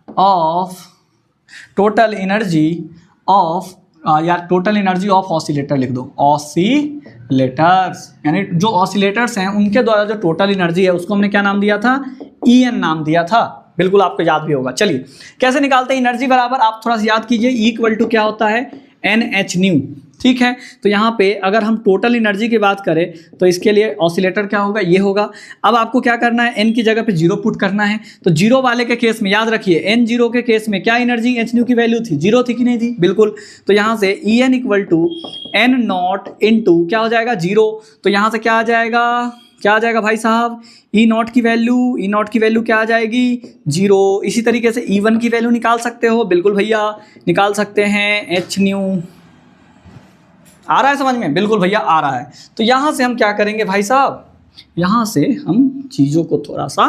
ऑफ यार टोटल एनर्जी ऑफ ऑसिलेटर लिख दो, ऑसिलेटर्स, यानी जो ऑसिलेटर्स हैं उनके द्वारा जो टोटल एनर्जी है उसको हमने क्या नाम दिया था, EN नाम दिया था। बिल्कुल आपको याद भी होगा। चलिए, कैसे निकालते हैं एनर्जी बराबर, आप थोड़ा सा याद कीजिए। E इक्वल टू क्या होता है, NH न्यू, ठीक है। तो यहाँ पे अगर हम टोटल एनर्जी की बात करें तो इसके लिए ऑसिलेटर क्या होगा, ये होगा। अब आपको क्या करना है, n की जगह पे 0 पुट करना है। तो 0 वाले के केस में याद रखिए, n0 के केस में क्या एनर्जी एच न्यू की वैल्यू थी, 0 थी कि नहीं थी, बिल्कुल। तो यहाँ से En equal to n naught into क्या हो जाएगा, 0। तो यहाँ से क्या आ जाएगा भाई साहब, E नॉट की वैल्यू क्या आ जाएगी, 0। इसी तरीके से E1 की वैल्यू निकाल सकते हो, बिल्कुल भैया निकाल सकते हैं, एच न्यू। आ रहा है समझ में, बिल्कुल भैया आ रहा है। तो यहाँ से हम क्या करेंगे भाई साहब, यहाँ से हम चीज़ों को थोड़ा सा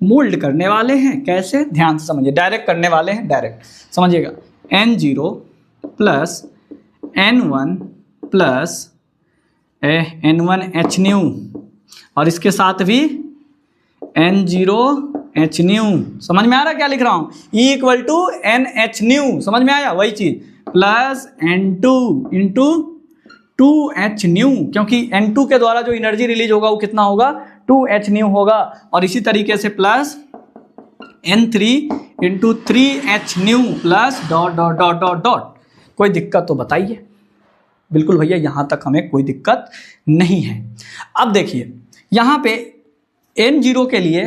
मोल्ड करने वाले हैं। कैसे, ध्यान से समझिए, डायरेक्ट करने वाले हैं, डायरेक्ट समझिएगा। n0 plus n1 plus n1 H new, और इसके साथ भी n0 एच न्यू। समझ में आ रहा है क्या लिख रहा हूँ, E equal to NH nu, समझ में आया, वही चीज, plus n2 into 2H new, क्योंकि n2 के द्वारा जो एनर्जी रिलीज होगा वो कितना होगा, 2H न्यू होगा। और इसी तरीके से plus n3 into 3H new plus dot dot dot dot dot. कोई दिक्कत तो बताइए, बिल्कुल भैया यहाँ तक हमें कोई दिक्कत नहीं है। अब देखिए यहाँ पे n0 के लिए,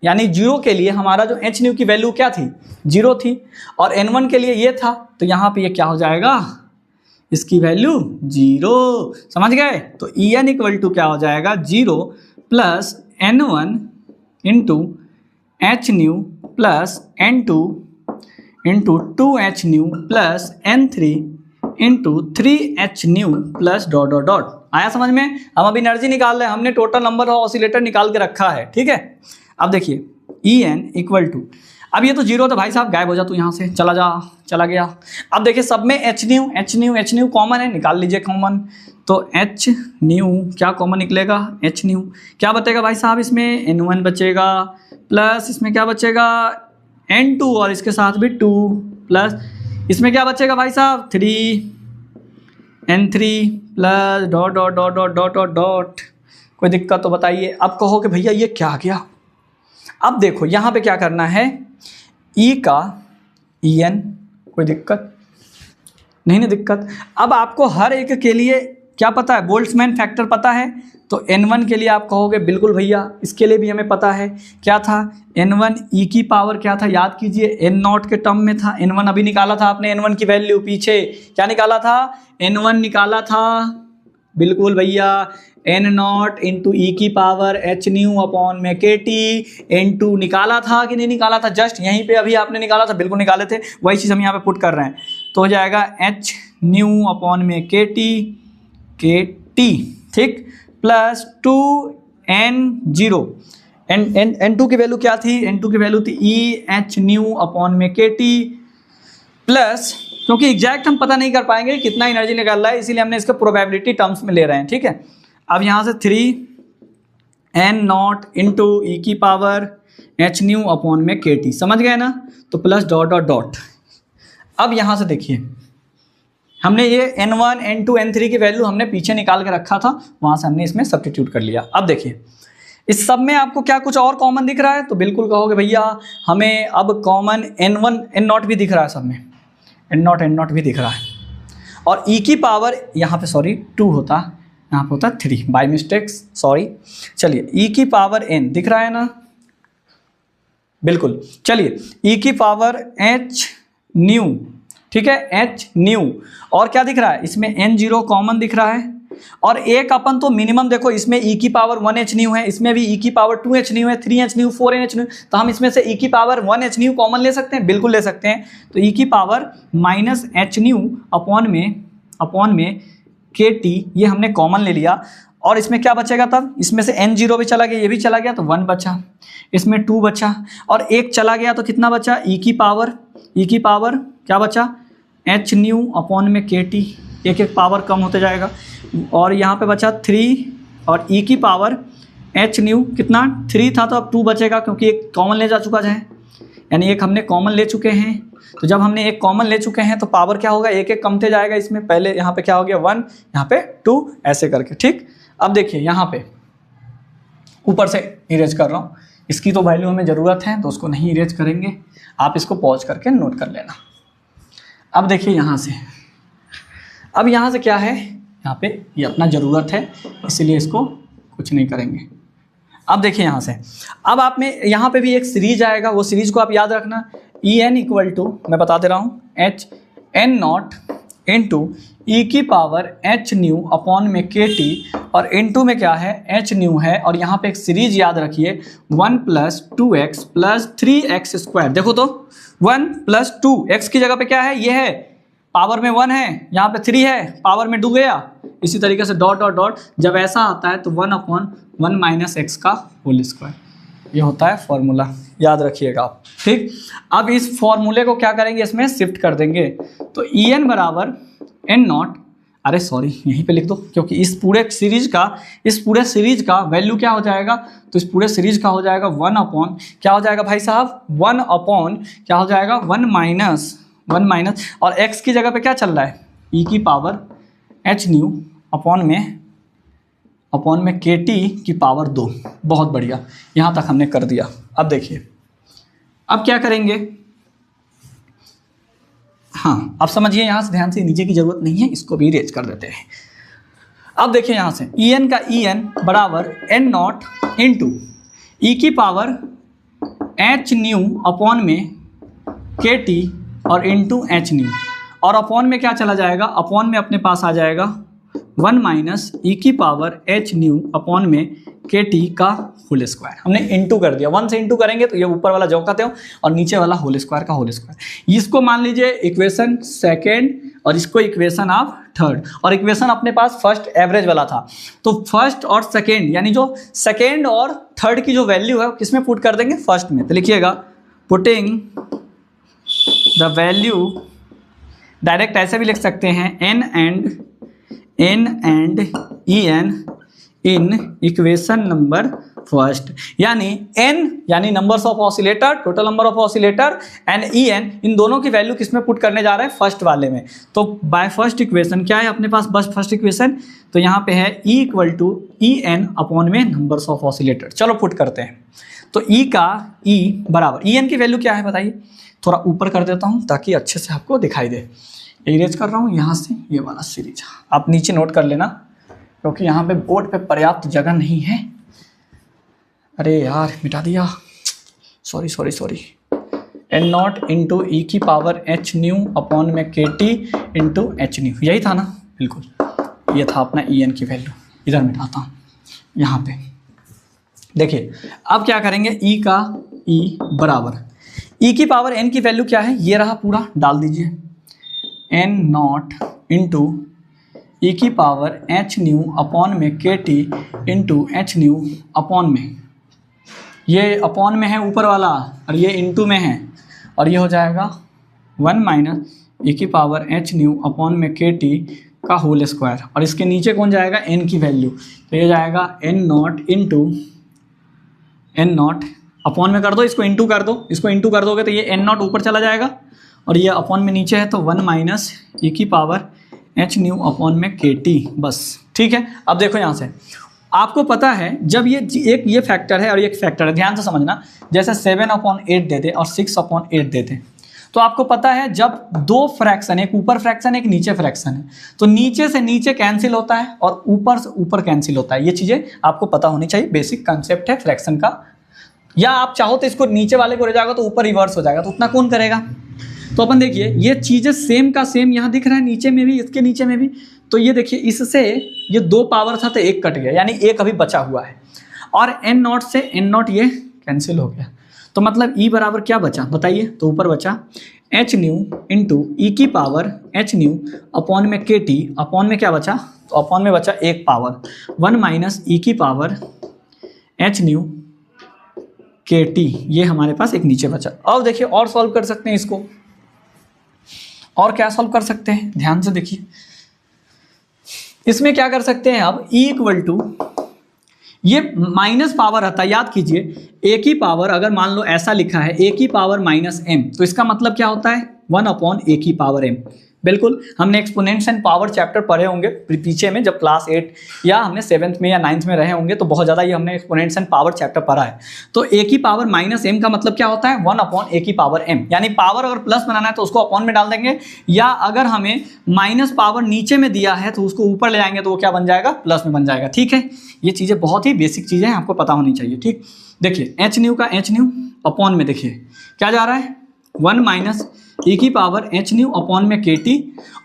यानी 0 के लिए हमारा जो h न्यू की वैल्यू क्या थी, 0 थी, और n1 के लिए ये था। तो यहाँ पे ये क्या हो जाएगा, इसकी वैल्यू 0, समझ गए। तो En इक्वल टू क्या हो जाएगा, 0 plus n1 into H new plus n2 into 2H new plus n3 into 3H new plus dot dot dot. आया समझ में। हम अभी एनर्जी निकाल रहे हैं, हमने टोटल नंबर ऑफ ऑसिलेटर निकाल के रखा है, ठीक है। अब देखिए ई एन इक्वल टू, अब ये तो जीरो था भाई साहब, गायब हो जा तू यहाँ से, चला जा, चला गया। अब देखिए सब में एच न्यू कॉमन है, निकाल लीजिए कॉमन। तो एच न्यू क्या कॉमन निकलेगा, एच न्यू क्या बचेगा भाई साहब, इसमें N1 बचेगा प्लस इसमें क्या बचेगा N2 और इसके साथ भी 2 प्लस इसमें क्या बचेगा भाई साहब 3 N3 plus dot dot dot dot dot dot dot. कोई दिक्कत तो बताइए। अब कहो कि भैया ये क्या गया। अब देखो यहाँ पे क्या करना है, ई का ई एन, कोई दिक्कत नहीं दिक्कत। अब आपको हर एक के लिए क्या पता है, बोल्ट्जमैन फैक्टर पता है। तो N1 के लिए आप कहोगे बिल्कुल भैया इसके लिए भी हमें पता है, क्या था N1 ई की पावर क्या था, याद कीजिए N0 के टर्म में था। N1 अभी निकाला था आपने, N1 की वैल्यू पीछे क्या निकाला था, N1 निकाला था बिल्कुल भैया N0 इंटू ई की पावर एच न्यू अपॉन में के टी। N2 निकाला था कि नहीं निकाला था, जस्ट यहीं पे अभी आपने निकाला था, बिल्कुल निकाले थे, वही चीज़ हम यहाँ पे पुट कर रहे हैं। तो हो जाएगा एच न्यू अपॉन में के टी, ठीक, प्लस 2N0। N2 की वैल्यू क्या थी, N2 की वैल्यू थी ई एच न्यू अपॉन में के टी प्लस, क्योंकि एग्जैक्ट हम पता नहीं कर पाएंगे कितना एनर्जी निकल रहा है, इसीलिए हमने इसका प्रोबेबिलिटी टर्म्स में ले रहे हैं, ठीक है। अब यहाँ से 3N0 इंटू ई की पावर एच न्यू अपॉन में के टी, समझ गए ना, तो प्लस डॉट डॉट डॉट। अब यहाँ से देखिए हमने ये N1 N2 N3 की वैल्यू हमने पीछे निकाल के रखा था, वहाँ से हमने इसमें सब्स्टिट्यूट कर लिया। अब देखिए इस सब में आपको क्या कुछ और कॉमन दिख रहा है, तो बिल्कुल कहोगे भैया हमें अब कॉमन N1 N0 भी दिख रहा है, सब में N0 भी दिख रहा है। और e की पावर यहाँ पे सॉरी 2 होता, यहाँ पे होता 3 बाय मिस्टेक्स, सॉरी। चलिए e की पावर n दिख रहा है ना, बिल्कुल। चलिए e की पावर h न्यू, ठीक है, h न्यू, और क्या दिख रहा है इसमें N0 कॉमन दिख रहा है। और एक अपन तो मिनिमम देखो इसमें e की पावर 1h न्यू है, इसमें भी e की पावर 2h न्यू है, 3h न्यू, 4h न्यू, तो हम इसमें से e की पावर 1h न्यू कॉमन ले सकते हैं, बिल्कुल ले सकते हैं। तो e की power minus h new upon में के टी, ये हमने कॉमन ले लिया। और इसमें क्या बचेगा तब, इसमें से N0 भी चला गया, ये भी चला गया, तो 1 बचा, इसमें 2 बचा, और एक चला गया तो कितना बचा, e की पावर क्या बचा h न्यू अपॉन में के टी, एक एक पावर कम होते जाएगा। और यहाँ पे बचा 3 और e की पावर h न्यू कितना 3 था, तो अब 2 बचेगा क्योंकि एक कॉमन ले जा चुका है, यानी एक हमने कॉमन ले चुके हैं। तो जब हमने एक कॉमन ले चुके हैं तो पावर क्या होगा, एक एक कमते जाएगा इसमें, पहले यहाँ पे क्या हो गया 1, यहाँ पे 2, ऐसे करके, ठीक। अब देखिए यहाँ पे ऊपर से इरेज कर रहा हूँ, इसकी तो वैल्यू हमें ज़रूरत है तो उसको नहीं इरेज करेंगे, आप इसको पॉज करके नोट कर लेना। अब देखिए यहाँ से, अब यहाँ से क्या है, यहाँ पे ये अपना ज़रूरत है इसीलिए इसको कुछ नहीं करेंगे। अब देखिए यहाँ से, अब आप में यहाँ पे भी एक सीरीज आएगा, वो सीरीज को आप याद रखना, ई एन इक्वल टू, मैं बता दे रहा हूँ, एच एन नॉट इंटू ई की पावर एच न्यू अपॉन में के टी, और इंटू में क्या है एच न्यू है, और यहाँ पे एक सीरीज याद रखिए 1 + 2x + 3x²। देखो तो 1 + 2x की जगह पे क्या है, ये है पावर में 1 है, यहाँ पे 3 है, पावर में 2 गया, इसी तरीके से डॉट डॉट डॉट। जब ऐसा आता है तो 1/1 - x का होल स्क्वायर, ये होता है फॉर्मूला, याद रखिएगा आप, ठीक। अब इस फॉर्मूले को क्या करेंगे, इसमें शिफ्ट कर देंगे, तो ई एन बराबर N0, अरे सॉरी यहीं पे लिख दो, क्योंकि इस पूरे सीरीज का वैल्यू क्या हो जाएगा, तो इस पूरे सीरीज का हो जाएगा 1 क्या हो जाएगा भाई साहब, 1 क्या हो जाएगा 1 माइनस, और x की जगह पे क्या चल रहा है, e की पावर h न्यू अपॉन में के टी की पावर 2। बहुत बढ़िया, यहाँ तक हमने कर दिया। अब देखिए अब क्या करेंगे, हाँ अब समझिए, यहाँ से ध्यान से, नीचे की जरूरत नहीं है, इसको भी इरेज कर देते हैं। अब देखिए यहाँ से ई एन का ई एन बराबर N0 इंटू ई की पावर h न्यू अपॉन में के टी और इंटू एच न्यू, और अपॉन में क्या चला जाएगा, अपॉन में अपने पास आ जाएगा 1 माइनस ई की पावर एच न्यू अपॉन में के टी का होल स्क्वायर। हमने इंटू कर दिया, 1 से इंटू करेंगे तो ये ऊपर वाला जो कहते हो और नीचे वाला होल स्क्वायर का होल स्क्वायर। इसको मान लीजिए इक्वेशन सेकेंड और इसको इक्वेशन ऑफ थर्ड, और इक्वेशन अपने पास फर्स्ट एवरेज वाला था, तो फर्स्ट और सेकेंड यानी जो सेकेंड और थर्ड की जो वैल्यू है किस में पुट कर देंगे, फर्स्ट में। तो लिखिएगा पुटिंग द वैल्यू, डायरेक्ट ऐसे भी लिख सकते हैं n and E N in equation number first, यानी n यानी numbers of oscillator, total number of oscillator, and E N, इन दोनों की वैल्यू किस में पुट करने जा रहे हैं, फर्स्ट वाले में। तो बाय फर्स्ट इक्वेशन क्या है अपने पास, बस फर्स्ट इक्वेशन, तो यहाँ पे है E equal to E N upon में नंबर्स ऑफ ऑसिलेटर। चलो पुट करते हैं। तो E का E बराबर, ई एन की वैल्यू क्या है बताइए, थोड़ा ऊपर कर देता हूँ ताकि अच्छे से आपको दिखाई दे। इरेज कर रहा हूँ यहाँ से ये वाला सीरीज, आप नीचे नोट कर लेना क्योंकि यहाँ पे बोर्ड पे पर्याप्त जगह नहीं है। अरे यार मिटा दिया, सॉरी। एन नॉट इंटू ई की पावर एच न्यू अपॉन में के टी इंटू एच न्यू, यही था ना, बिल्कुल ये था अपना ई एन की वैल्यू। इधर मिटाता हूँ, यहाँ पे देखिए। अब क्या करेंगे, ई का ई बराबर ई की पावर एन की वैल्यू क्या है, ये रहा पूरा, डाल दीजिए एन नॉट इंटू ई की पावर एच न्यू अपॉन में के T into H nu upon में, ये अपॉन में है ऊपर वाला और ये इंटू में है, और ये हो जाएगा 1 माइनस ई की पावर एच न्यू अपॉन में के टी का होल स्क्वायर, और इसके नीचे कौन जाएगा, एन की वैल्यू, तो ये जाएगा N naught into N naught upon में कर दो, इसको इंटू कर दो, इसको इंटू कर दोगे तो ये एन नॉट ऊपर चला जाएगा और ये अपॉन में नीचे है, तो 1 माइनस ई की पावर एच न्यू अपॉन में के टी, बस ठीक है। अब देखो यहाँ से आपको पता है जब ये फैक्टर है और ये एक फैक्टर है, ध्यान से समझना, जैसे 7/8 दे दे और 6/8 दे दे, तो आपको पता है जब दो फ्रैक्शन, एक ऊपर फ्रैक्शन एक नीचे फ्रैक्शन है, तो नीचे से नीचे कैंसिल होता है और ऊपर से ऊपर कैंसिल होता है। ये चीज़ें आपको पता होनी चाहिए, बेसिक कंसेप्ट है फ्रैक्शन का। या आप चाहो तो इसको नीचे वाले को ले जाएगा तो ऊपर रिवर्स हो जाएगा, तो उतना कौन करेगा। तो अपन देखिए ये चीज़ें सेम का सेम यहाँ दिख रहा है, नीचे में भी, इसके नीचे में भी। तो ये देखिए इससे ये 2 पावर था तो 1 कट गया, यानी 1 अभी बचा हुआ है, और एन नॉट से एन नॉट ये कैंसिल हो गया। तो मतलब ई बराबर क्या बचा बताइए, तो ऊपर बचा एच न्यू इंटू ई की पावर एच न्यू अपॉन में के टी, अपॉन में क्या बचा, तो अपॉन में बचा 1 पावर 1 माइनस ई की पावर एच न्यू के टी, ये हमारे पास एक नीचे बचा। अब देखिए और सॉल्व कर सकते हैं इसको, और क्या सॉल्व कर सकते हैं, ध्यान से देखिए। इसमें क्या कर सकते हैं, अब E इक्वल टू, ये माइनस पावर आता है, याद कीजिए ए की पावर अगर मान लो ऐसा लिखा है ए की पावर माइनस एम, तो इसका मतलब क्या होता है 1/a की पावर m। बिल्कुल हमने एक्सपोनेंट्स एंड पावर चैप्टर पढ़े होंगे पीछे में, जब क्लास 8 या हमने 7th में या 9th में रहे होंगे तो बहुत ज़्यादा ये हमने एक्सपोनेंट्स एंड पावर चैप्टर पढ़ा है। तो a की पावर माइनस m का मतलब क्या होता है 1/a की पावर m, यानी पावर अगर प्लस बनाना है तो उसको अपॉन में डाल देंगे, या अगर हमें माइनस पावर नीचे में दिया है तो उसको ऊपर ले जाएंगे तो वो क्या बन जाएगा, प्लस में बन जाएगा। ठीक है, ये चीज़ें बहुत ही बेसिक चीज़ें हैं, आपको पता होनी चाहिए। ठीक, देखिए एच न्यू का एच न्यू अपॉन में देखिए क्या जा रहा है 1 माइनस ई की पावर एच न्यू अपॉन में के टी,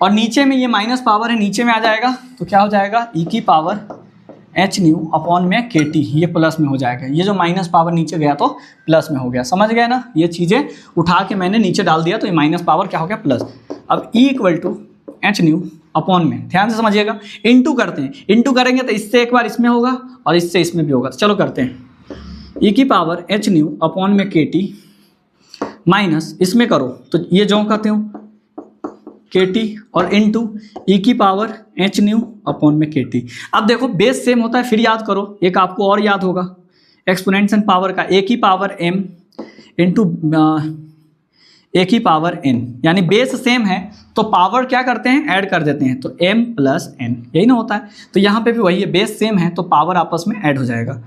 और नीचे में ये माइनस पावर है नीचे में आ जाएगा तो क्या हो जाएगा ई की पावर एच न्यू अपॉन में के टी, ये प्लस में हो जाएगा। ये जो माइनस पावर नीचे गया तो प्लस में हो गया, समझ गए ना। ये चीज़ें उठा के मैंने नीचे डाल दिया तो ये माइनस पावर क्या हो गया प्लस। अब E equal to H nu upon में, ध्यान से समझिएगा, इंटू करते हैं, इंटू करेंगे तो इससे एक बार इसमें होगा और इससे इसमें भी होगा। तो चलो करते हैं, ई की पावर एच न्यू अपॉन में के टी माइनस इसमें करो तो ये जो कहते हो के टी, और इंटू ई की पावर एच न्यू अपॉन में के टी। अब देखो बेस सेम होता है, फिर याद करो, एक आपको और याद होगा एक्सपोनेंट्स एंड पावर का, ए की पावर एम इंटू ए की पावर एन, यानी बेस सेम है तो पावर क्या करते हैं ऐड कर देते हैं, तो m प्लस n, यही ना होता है। तो यहाँ पे भी वही है, बेस सेम है तो पावर आपस में ऐड हो जाएगा।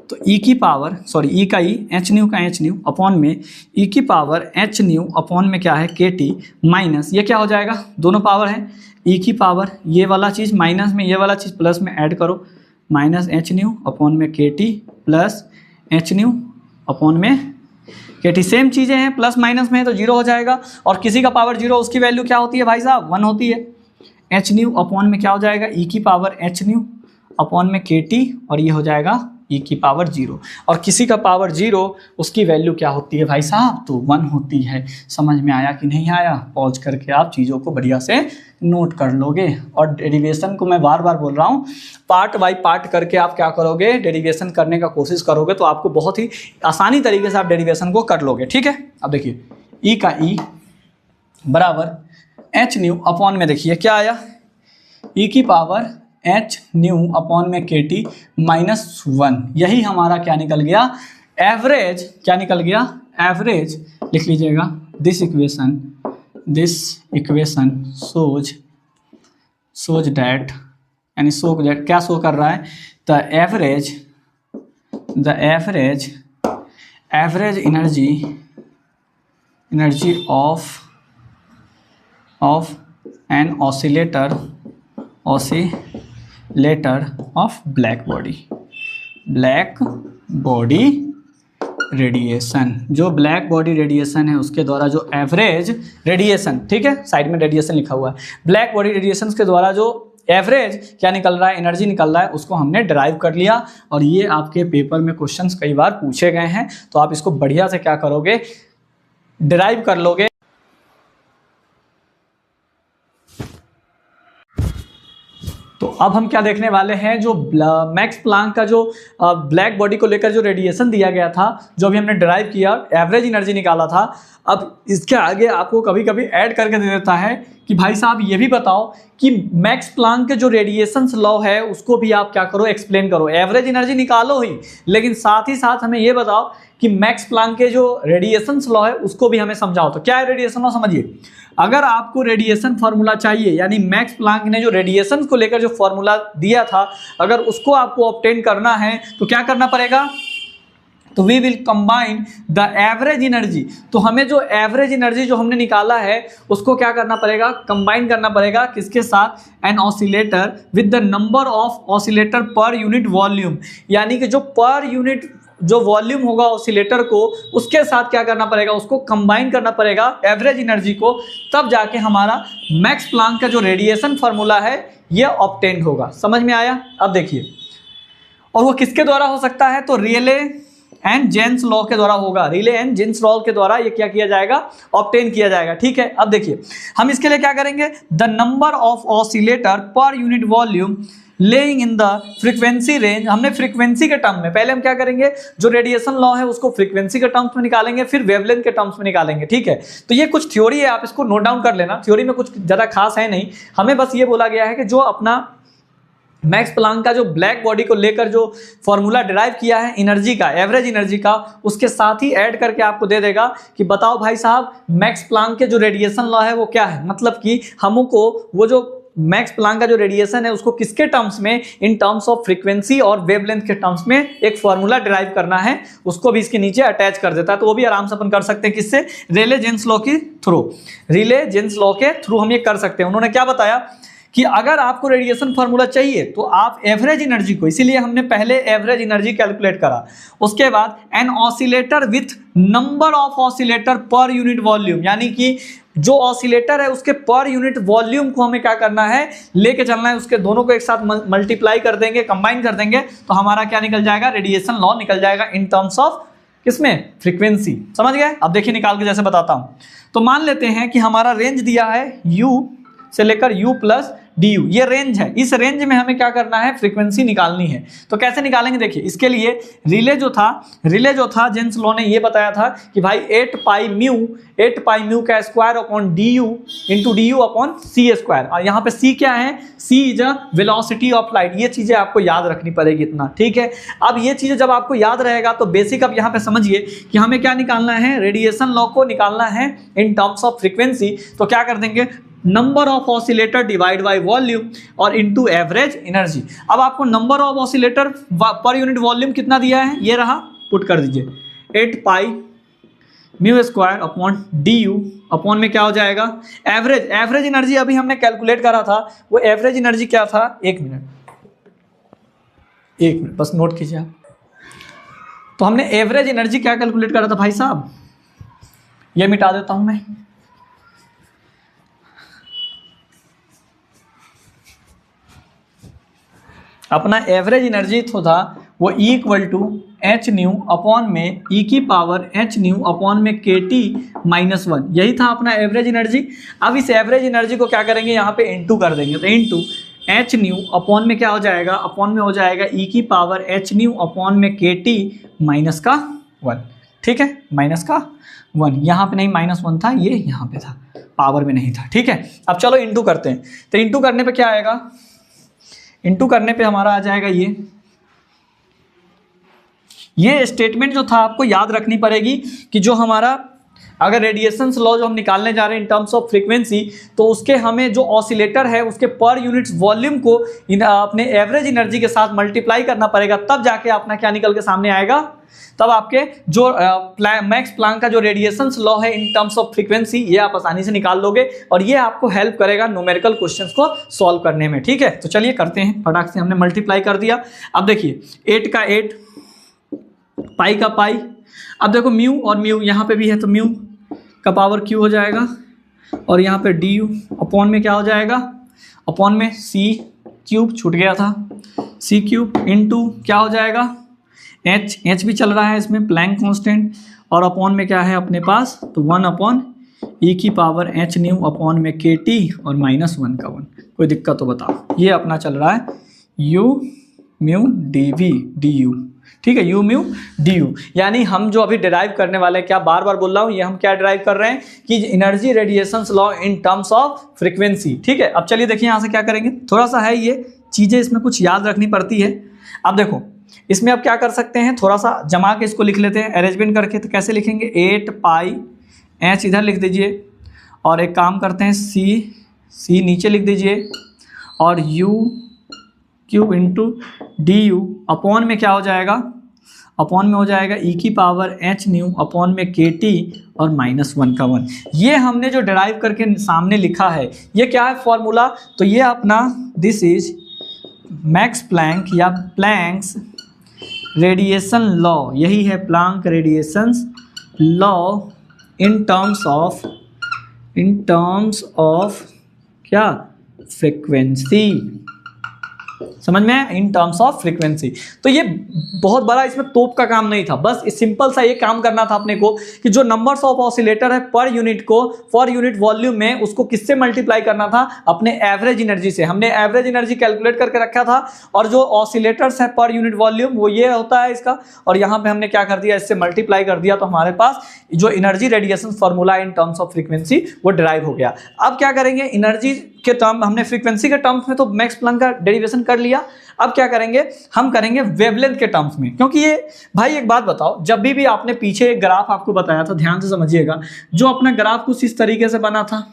तो e की पावर ई का ई एच न्यू का एच न्यू अपॉन में e की पावर एच न्यू अपॉन में क्या है के टी माइनस, ये क्या हो जाएगा, दोनों पावर है, e की पावर ये वाला चीज़ माइनस में ये वाला चीज़ प्लस में ऐड करो, माइनस एच न्यू अपॉन में के T plus H nu upon में के टी। सेम चीज़ें हैं, प्लस माइनस में है तो 0 हो जाएगा, और किसी का पावर 0 उसकी वैल्यू क्या होती है भाई साहब 1 होती है। एच न्यू अपॉन में क्या हो जाएगा, ई की पावर एच न्यू अपॉन में के टी, और ये हो जाएगा ई की पावर 0। और किसी का पावर 0 उसकी वैल्यू क्या होती है भाई साहब, तो 1 होती है। समझ में आया कि नहीं आया? पॉज करके आप चीज़ों को बढ़िया से नोट कर लोगे। और डेरिवेशन को मैं बार बार बोल रहा हूँ, पार्ट बाय पार्ट करके आप क्या करोगे, डेरिवेशन करने का कोशिश करोगे तो आपको बहुत ही आसानी तरीके से आप डेरिवेशन को कर लोगे। ठीक है, अब देखिए ई का ई बराबर एच न्यू अपॉन में देखिए क्या आया, ई की पावर एच न्यू अपॉन में के टी -1। यही हमारा क्या निकल गया, एवरेज। क्या निकल गया, एवरेज। लिख लीजिएगा, दिस इक्वेशन सोज दैट, यानी शो दैट क्या शो कर रहा है, the average energy of an oscillator of black body radiation. जो ब्लैक बॉडी रेडिएशन है उसके द्वारा जो एवरेज रेडिएशन, ठीक है साइड में रेडिएशन लिखा हुआ है, ब्लैक बॉडी रेडिएशन के द्वारा जो एवरेज क्या निकल रहा है, एनर्जी निकल रहा है, उसको हमने डिराइव कर लिया। और ये आपके पेपर में क्वेश्चंस कई बार पूछे गए हैं, तो आप इसको बढ़िया से क्या करोगे, डिराइव कर लोगे। तो अब हम क्या देखने वाले हैं, जो मैक्स प्लांक का जो ब्लैक बॉडी को लेकर जो रेडिएशन दिया गया था, जो अभी हमने डिराइव किया, एवरेज एनर्जी निकाला था। अब इसके आगे आपको कभी कभी ऐड करके दे देता है कि भाई साहब ये भी बताओ कि मैक्स प्लांक के जो रेडिएशन लॉ है उसको भी आप क्या करो, एक्सप्लेन करो। एवरेज एनर्जी निकालो ही, लेकिन साथ ही साथ हमें ये बताओ कि मैक्स प्लांक के जो रेडिएशन लॉ है उसको भी हमें समझाओ। तो क्या है रेडिएशन लॉ, समझिए। अगर आपको रेडिएशन फार्मूला चाहिए, यानी मैक्स प्लांक ने जो रेडिएशन को लेकर जो फार्मूला दिया था, अगर उसको आपको ऑब्टेन करना है तो क्या करना पड़ेगा, तो we will combine the average energy. तो हमें जो एवरेज एनर्जी जो हमने निकाला है उसको क्या करना पड़ेगा, कंबाइन करना पड़ेगा किसके साथ, an oscillator with the number of oscillator per unit volume. यानी कि जो पर यूनिट जो वॉल्यूम होगा ऑसिलेटर को, उसके साथ क्या करना पड़ेगा, उसको कंबाइन करना पड़ेगा एवरेज एनर्जी को, तब जाके हमारा मैक्स प्लांक का जो रेडिएशन फार्मूला है ये ऑब्टेन होगा। समझ में आया? अब देखिए, और वो किसके द्वारा हो सकता है, तो रेले एंड जेन्स लॉ के द्वारा होगा। रेले एंड जेन्स लॉ के द्वारा ये क्या किया जाएगा, ऑब्टेन किया जाएगा। ठीक है, अब देखिए हम इसके लिए क्या करेंगे, the number of oscillator per unit volume laying in the frequency range. हमने फ्रीक्वेंसी के टर्म में, पहले हम क्या करेंगे, जो रेडिएशन लॉ है उसको फ्रीक्वेंसी के टर्म्स में निकालेंगे, फिर वेवलेंथ के टर्म्स में निकालेंगे। ठीक है, तो ये कुछ थ्योरी है, आप इसको नोट डाउन कर लेना। थ्योरी में कुछ ज़्यादा खास है नहीं, हमें बस ये बोला गया है कि जो अपना मैक्स प्लांक का जो ब्लैक बॉडी को लेकर जो फॉर्मूला डिराइव किया है एनर्जी का, एवरेज एनर्जी का, उसके साथ ही ऐड करके आपको दे देगा कि बताओ भाई साहब मैक्स प्लांक के जो रेडिएशन लॉ है वो क्या है। मतलब कि हमको वो जो मैक्स प्लांक का जो रेडिएशन है उसको किसके टर्म्स में, इन टर्म्स ऑफ फ्रीक्वेंसी और वेवलेंथ के टर्म्स में एक फॉर्मूला डिराइव करना है, उसको भी इसके नीचे अटैच कर देता है। तो वो भी आराम से अपन कर सकते हैं, किससे, रेले जेन्स लॉ के थ्रू। रेले जेन्स लॉ के थ्रू हम ये कर सकते हैं। उन्होंने क्या बताया कि अगर आपको रेडिएशन फार्मूला चाहिए तो आप एवरेज एनर्जी को, इसीलिए हमने पहले एवरेज एनर्जी कैलकुलेट करा, उसके बाद an oscillator with number of oscillator per unit volume, यानी कि जो ऑसिलेटर है उसके पर यूनिट वॉल्यूम को हमें क्या करना है, लेके चलना है, उसके दोनों को एक साथ मल्टीप्लाई कर देंगे, कंबाइन कर देंगे, तो हमारा क्या निकल जाएगा, रेडिएशन लॉ निकल जाएगा इन टर्म्स ऑफ किसमें, फ्रीक्वेंसी। समझ गए? अब देखिए निकाल के जैसे बताता हूं। तो मान लेते हैं कि हमारा रेंज दिया है u से लेकर u प्लस du, ये रेंज है। इस रेंज में हमें क्या करना है, फ्रीक्वेंसी निकालनी है। तो कैसे निकालेंगे, देखिए इसके लिए रिले जो था जेन्स लॉ ने ये बताया था कि भाई 8 पाई म्यू का स्क्वायर अपॉन du अपॉन सी स्क्वायर। और यहाँ पे c क्या है, c is a velocity of light. ये चीजें आपको याद रखनी पड़ेगी इतना, ठीक है। अब ये चीजें जब आपको याद रहेगा तो बेसिक अब यहाँ पे समझिए कि हमें क्या निकालना है, रेडिएशन लॉ को निकालना है इन टर्म्स ऑफ फ्रीक्वेंसी। तो क्या कर देंगे, number of oscillator divide by volume और इनटू एवरेज एनर्जी। अब आपको number of oscillator per unit volume कितना दिया है, ये रहा, पुट कर दीजिए 8 पाई mu square upon du upon में क्या हो जाएगा, एवरेज एनर्जी अभी हमने कैलकुलेट करा था, वो एवरेज एनर्जी क्या था, एक मिनट बस नोट कीजिए आप। तो हमने एवरेज एनर्जी क्या कैलकुलेट करा था भाई साहब, ये मिटा देता हूं मैं, अपना एवरेज एनर्जी तो था वो E equal to H nu upon में ई की पावर एच न्यू अपॉन में के टी माइनस 1, यही था अपना एवरेज एनर्जी। अब इस एवरेज एनर्जी को क्या करेंगे, यहाँ पे इनटू कर देंगे, तो इनटू एच न्यू अपॉन में क्या हो जाएगा, अपॉन में हो जाएगा ई की पावर एच न्यू अपॉन में के टी माइनस का 1, ठीक है, माइनस का 1, यहाँ पे नहीं -1 था, ये यहाँ पे था, पावर में नहीं था, ठीक है। अब चलो इंटू करते हैं, तो इंटू करने पे क्या आएगा, इंटू करने पे हमारा आ जाएगा ये स्टेटमेंट जो था आपको याद रखनी पड़ेगी कि जो हमारा अगर रेडिएशन लॉ जो हम निकालने जा रहे हैं इन टर्म्स ऑफ फ्रीक्वेंसी, तो उसके हमें जो ऑसिलेटर है उसके पर यूनिट्स वॉल्यूम को अपने एवरेज एनर्जी के साथ मल्टीप्लाई करना पड़ेगा, तब जाके अपना क्या निकल के सामने आएगा, तब आपके जो मैक्स प्लांक का जो रेडिएशन लॉ है इन टर्म्स ऑफ फ्रीक्वेंसी, ये आप आसानी से निकाल लोगे और ये आपको हेल्प करेगा न्यूमेरिकल क्वेश्चंस को सॉल्व करने में, ठीक है। तो चलिए करते हैं, फटाक से हमने मल्टीप्लाई कर दिया। अब देखिए 8 का 8, पाई का पाई, अब देखो म्यू और म्यू यहाँ पे भी है, तो म्यू का पावर क्यू हो जाएगा और यहाँ पे डी यू अपॉन में क्या हो जाएगा, अपॉन में सी क्यूब, छूट गया था, सी क्यूब इनटू क्या हो जाएगा, एच भी चल रहा है इसमें, प्लैंक कांस्टेंट, और अपॉन में क्या है अपने पास, तो 1 अपॉन ई की पावर एच न्यू अपॉन में के टी और -1 का 1। कोई दिक्कत तो बताओ, ये अपना चल रहा है U mu D V D U, ठीक है, यू म्यू डी यू। यानी हम जो अभी डिराइव करने वाले हैं, क्या बार बार बोल रहा हूँ, ये हम क्या डिराइव कर रहे हैं कि energy radiation law in terms of frequency, ठीक है। अब चलिए देखिए यहाँ से क्या करेंगे, थोड़ा सा है ये चीज़ें इसमें कुछ याद रखनी पड़ती है। अब देखो इसमें आप क्या कर सकते हैं, थोड़ा सा जमा के इसको लिख लेते हैं अरेंजमेंट करके, तो कैसे लिखेंगे, 8 पाई एच इधर लिख दीजिए और एक काम करते हैं सी नीचे लिख दीजिए और u cube into D U upon में क्या हो जाएगा, अपॉन में हो जाएगा ई की पावर एच न्यू अपॉन में के टी और -1 का 1। ये हमने जो डिराइव करके सामने लिखा है, ये क्या है फॉर्मूला, तो ये अपना दिस इज मैक्स प्लैंक या प्लैंक्स रेडिएशन लॉ, यही है Planck radiation law in terms of क्या, फ्रीक्वेंसी, समझ में है, इन टर्म्स ऑफ फ्रीक्वेंसी। तो ये बहुत बड़ा इसमें तोप का काम नहीं था, बस सिंपल सा ये काम करना था अपने को कि जो नंबर्स ऑफ ऑसिलेटर है पर यूनिट को, पर यूनिट वॉल्यूम में, उसको किससे मल्टीप्लाई करना था, अपने एवरेज एनर्जी से। हमने एवरेज एनर्जी कैलकुलेट करके रखा था और जो ऑसिलेटर्स है पर यूनिट वॉल्यूम वो ये होता है इसका, और यहाँ पे हमने क्या कर दिया, इससे मल्टीप्लाई कर दिया, तो हमारे पास जो energy radiation formula in terms of frequency वो डिराइव हो गया। अब क्या करेंगे, एनर्जी के टर्म, हमने फ्रीक्वेंसी के टर्म्स में तो मैक्स प्लैंक का डेरिवेशन कर लिया, अब क्या करेंगे, हम करेंगे वेवलेंथ के टर्म्स में। क्योंकि ये भाई एक बात बताओ, जब भी आपने पीछे एक ग्राफ आपको बताया था, ध्यान से समझिएगा, जो अपना ग्राफ कुछ इस तरीके से बना था,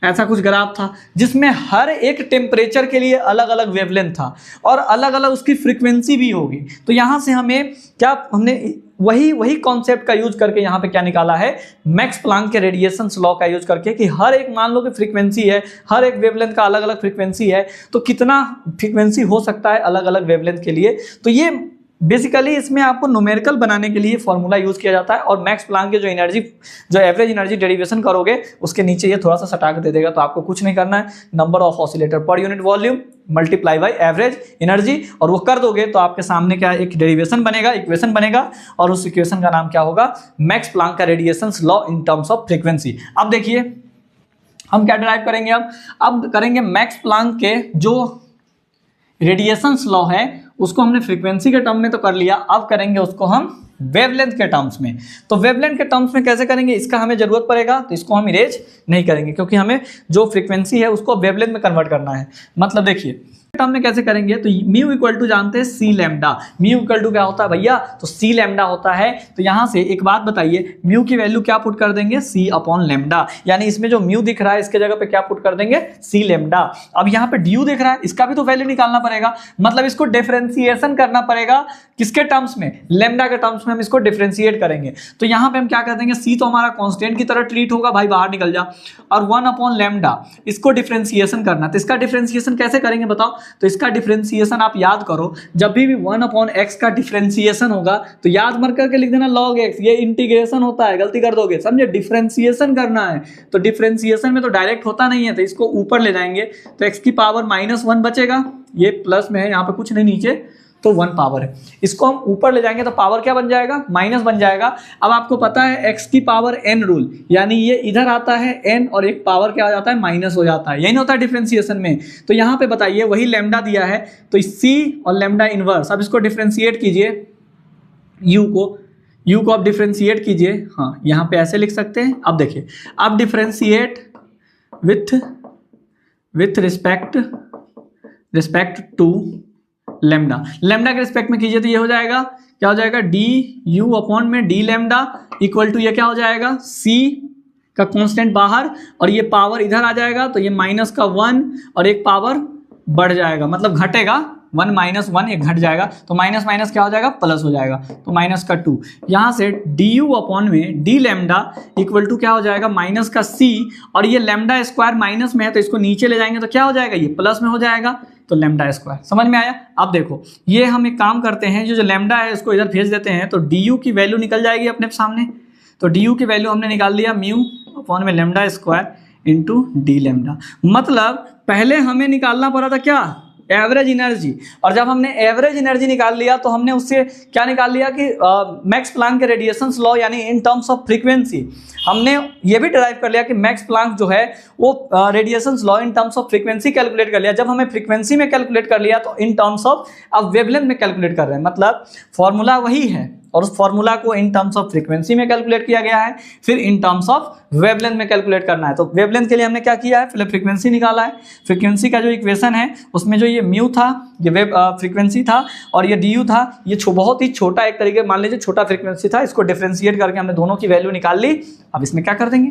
ऐसा कुछ ग्राफ था जिसमें हर एक टेम्परेचर के लिए अलग अलग वेवलेंथ था और अलग अलग उसकी फ्रीक्वेंसी भी होगी। तो यहाँ से हमें क्या, हमने वही कॉन्सेप्ट का यूज करके यहाँ पे क्या निकाला है, मैक्स प्लैंक के रेडिएशन लॉ का यूज करके कि हर एक, मान लो कि फ्रीक्वेंसी है, हर एक वेवलेंथ का अलग अलग फ्रीक्वेंसी है, तो कितना फ्रीक्वेंसी हो सकता है अलग अलग वेवलेंथ के लिए। तो ये बेसिकली इसमें आपको न्यूमेरिकल बनाने के लिए फॉर्मूला यूज किया जाता है, और मैक्स प्लैंक के जो एवरेज एनर्जी डेरिवेशन करोगे उसके नीचे ये थोड़ा सा सटा के दे देगा। तो आपको कुछ नहीं करना है, number of oscillator per unit volume multiply by average energy, और वो कर दोगे तो आपके सामने क्या एक डेरिवेशन बनेगा, इक्वेशन बनेगा, और उस इक्वेशन का नाम क्या होगा, मैक्स प्लैंक का radiation law in terms of frequency. अब देखिए हम क्या डिराइव करेंगे, अब करेंगे मैक्स प्लैंक के जो रेडिएशन लॉ है उसको हमने फ्रीक्वेंसी के टर्म में तो कर लिया, अब करेंगे उसको हम वेवलेंथ के टर्म्स में। तो वेवलेंथ के टर्म्स में कैसे करेंगे, इसका हमें जरूरत पड़ेगा, तो इसको हम इरेज नहीं करेंगे क्योंकि हमें जो फ्रीक्वेंसी है उसको वेवलेंथ में कन्वर्ट करना है। मतलब देखिए टर्म में कैसे करेंगे, तो म्यू इक्वल टू जानते हैं सी लैम्डा, म्यू इक्वल टू क्या होता है भैया, तो सी लैम्डा होता है। तो यहाँ से एक बात बताइए, म्यू की वैल्यू क्या पुट कर देंगे, सी अपॉन लैम्डा, यानी इसमें जो म्यू दिख रहा है इसके जगह पे क्या पुट कर देंगे, सी लैम्डा। अब यहाँ पे ड्यू दिख रहा है, इसका भी तो वैल्यू निकालना पड़ेगा, मतलब इसको डिफरेंशिएशन करना पड़ेगा, किसके टर्म्स में, लैम्डा के टर्म्स में हम इसको डिफरेंशिएट करेंगे। तो यहाँ पे हम क्या कर देंगे, सी तो हमारा कांस्टेंट की तरह ट्रीट होगा, भाई बाहर निकल जा, और 1 अपॉन लैम्डा इसको डिफरेंशिएशन करना। तो इसका डिफरेंशिएशन कैसे करेंगे बताओ, तो इसका डिफरेंशिएशन आप याद करो, जब भी 1/x का डिफरेंशिएशन होगा तो याद मत करके लिख देना log x, ये इंटीग्रेशन होता है, गलती कर दोगे, समझे, डिफरेंशिएशन करना है। तो डिफरेंशिएशन में तो डायरेक्ट होता नहीं है, तो इसको ऊपर ले जाएंगे तो x की पावर -1 बचेगा, ये प्लस में है, यहाँ पे कुछ नहीं नीचे, तो 1 पावर है। इसको हम ऊपर ले जाएंगे तो पावर क्या बन जाएगा, माइनस बन जाएगा। अब आपको पता है x की पावर n रूल, यानी ये इधर आता है n और एक पावर क्या हो जाता है, माइनस हो जाता है, यही नहीं होता है डिफरेंशिएशन में। तो यहाँ पे बताइए वही लैम्डा दिया है, तो c और लैम्डा इनवर्स, अब इसको डिफरेंशिएट कीजिए, u को आप डिफरेंशिएट कीजिए, हाँ यहाँ पे ऐसे लिख सकते हैं। अब देखिए, अब differentiate with respect to lambda के रिस्पेक्ट में कीजिए तो ये हो जाएगा, क्या हो जाएगा, डी यू अपॉन में डी लैम्डा इक्वल टू ये क्या हो जाएगा, c का कांस्टेंट बाहर और ये पावर इधर आ जाएगा, तो ये माइनस का 1 और एक पावर बढ़ जाएगा, मतलब घटेगा, 1 - 1 एक घट जाएगा, तो माइनस माइनस क्या हो जाएगा, प्लस हो जाएगा, तो माइनस का 2। यहाँ से डी यू अपॉन में डी लैम्डा इक्वल टू क्या हो जाएगा, माइनस का c, और ये लैम्डा स्क्वायर माइनस में है तो इसको नीचे ले जाएंगे तो क्या हो जाएगा, ये प्लस में हो जाएगा, तो लैम्डा स्क्वायर। समझ में आया। अब देखो ये हम एक काम करते हैं, जो लैम्डा है इसको इधर भेज देते हैं, तो डी यू की वैल्यू निकल जाएगी अपने सामने। तो डी यू की वैल्यू हमने निकाल लिया, म्यू अपॉन में lambda square into D lambda. मतलब पहले हमें निकालना पड़ा था क्या, एवरेज एनर्जी, और जब हमने एवरेज एनर्जी निकाल लिया तो हमने उससे क्या निकाल लिया कि मैक्स प्लांक के रेडिएशन लॉ, यानी इन टर्म्स ऑफ फ्रीक्वेंसी हमने ये भी डिराइव कर लिया कि मैक्स प्लांक जो है वो radiation law in terms of frequency calculate कर लिया। जब हमें फ्रीक्वेंसी में कैलकुलेट कर लिया तो इन टर्म्स ऑफ अब वेवलेंथ में कैलकुलेट कर रहे हैं, मतलब फॉर्मूला वही है और उस फॉर्मूला को इन टर्म्स ऑफ फ्रीक्वेंसी में कैलकुलेट किया गया है, फिर इन टर्म्स ऑफ वेवलेंथ में कैलकुलेट करना है। तो वेवलेंथ के लिए हमने क्या किया है, पहले फ्रीक्वेंसी निकाला है। फ्रीक्वेंसी का जो इक्वेशन है उसमें जो ये म्यू था, ये वेव फ्रीक्वेंसी था, और ये डी यू था, ये बहुत ही छोटा एक तरीके मान लीजिए छोटा फ्रीक्वेंसी था, इसको डिफरेंशिएट करके हमने दोनों की वैल्यू निकाल ली। अब इसमें क्या कर देंगे,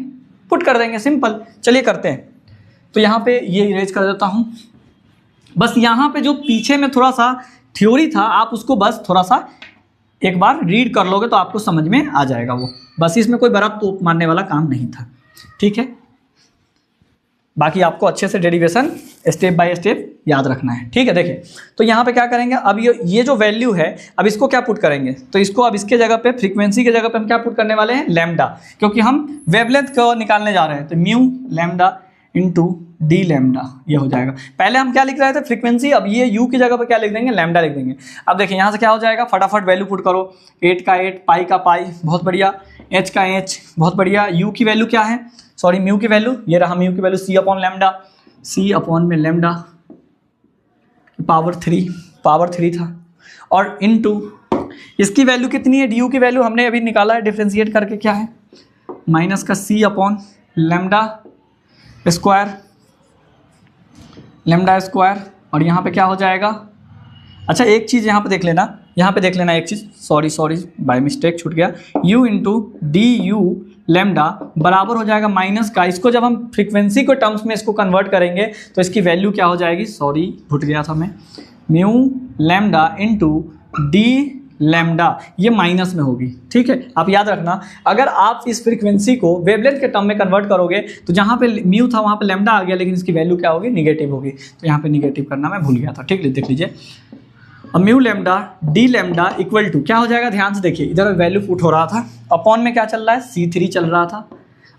पुट कर देंगे, सिंपल। चलिए करते हैं। तो यहाँ पे ये इरेज कर देता हूँ। बस यहाँ पे जो पीछे में थोड़ा सा थ्योरी था, आप उसको बस थोड़ा सा एक बार रीड कर लोगे तो आपको समझ में आ जाएगा वो, बस इसमें कोई बड़ा तोप मारने वाला काम नहीं था, ठीक है। बाकी आपको अच्छे से डेरिवेशन स्टेप बाय स्टेप याद रखना है, ठीक है। देखिए तो यहाँ पे क्या करेंगे, अब ये जो वैल्यू है, अब इसको क्या पुट करेंगे, तो इसको अब इसके जगह पे फ्रीक्वेंसी के जगह पे हम क्या पुट करने वाले हैं, लैम्डा, क्योंकि हम वेवलेंथ को निकालने जा रहे हैं। तो mu lambda into D lambda ये हो जाएगा। पहले हम क्या लिख रहे थे, फ्रीक्वेंसी, अब ये यू की जगह पे क्या लिख देंगे, लैम्डा लिख देंगे। अब देखिए यहाँ से क्या हो जाएगा, फटाफट वैल्यू पुट करो, 8 का 8, पाई का पाई, बहुत बढ़िया, h का h, बहुत बढ़िया। u की वैल्यू क्या है, सॉरी म्यू की वैल्यू, ये रहा म्यू की value, c upon lambda, c upon में लैम्डा पावर 3 था, और इनटू इसकी वैल्यू कितनी है, du की वैल्यू हमने अभी निकाला है डिफरेंशिएट करके, क्या है, माइनस का c अपॉन लैम्डा स्क्वायर, और यहाँ पे क्या हो जाएगा। अच्छा एक चीज़ यहाँ पे देख लेना, एक चीज़, सॉरी बाय मिस्टेक छूट गया, u into D you lambda बराबर हो जाएगा माइनस का, इसको जब हम फ्रीक्वेंसी के टर्म्स में इसको कन्वर्ट करेंगे तो इसकी वैल्यू क्या हो जाएगी, सॉरी भूल गया था मैं, mu lambda into D lambda, ये माइनस में होगी, ठीक है। आप याद रखना, अगर आप इस फ्रीक्वेंसी को वेवलेंथ के टर्म में कन्वर्ट करोगे तो जहाँ पे म्यू था वहाँ पे लैम्डा आ गया, लेकिन इसकी वैल्यू क्या होगी, निगेटिव होगी, तो यहाँ पे निगेटिव करना मैं भूल गया था, ठीक है। देख लीजिए, अब mu lambda D lambda equal to क्या हो जाएगा, ध्यान से देखिए, इधर वैल्यू पुट हो रहा था, अपॉन में क्या चल रहा है, C3 चल रहा था,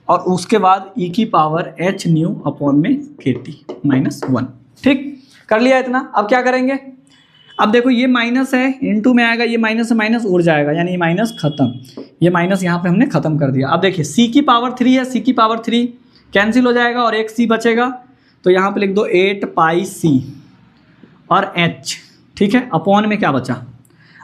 और उसके बाद e की पावर h न्यू अपॉन में kt -1, ठीक, कर लिया इतना। अब क्या करेंगे, अब देखो ये माइनस है, इनटू में आएगा, ये माइनस से माइनस उड़ जाएगा, यानी ये माइनस खत्म, ये माइनस यहाँ पे हमने खत्म कर दिया। अब देखिए c की पावर 3 है, c की पावर 3 कैंसिल हो जाएगा और एक c बचेगा, तो यहाँ पे लिख दो 8 पाई c और h, ठीक है। अपॉन में क्या बचा,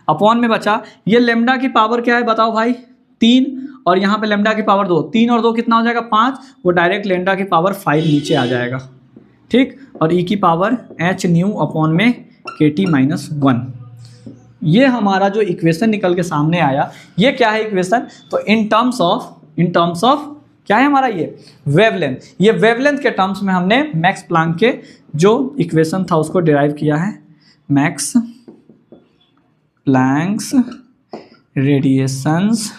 अपॉन में बचा ये लैम्डा की पावर क्या है बताओ भाई, 3, और यहाँ पे लैम्डा की पावर 2, 3 और 2 कितना हो जाएगा, 5, वो डायरेक्ट लैम्डा की पावर 5 नीचे आ जाएगा, ठीक, और e की पावर h न्यू अपॉन में kt -1। ये हमारा जो इक्वेशन निकल के सामने आया, ये क्या है इक्वेशन, तो इन टर्म्स ऑफ क्या है हमारा, ये वेवलेंथ, ये वेवलेंथ के टर्म्स में हमने मैक्स प्लांक के जो इक्वेशन था उसको डिराइव किया है, Max Planck's radiations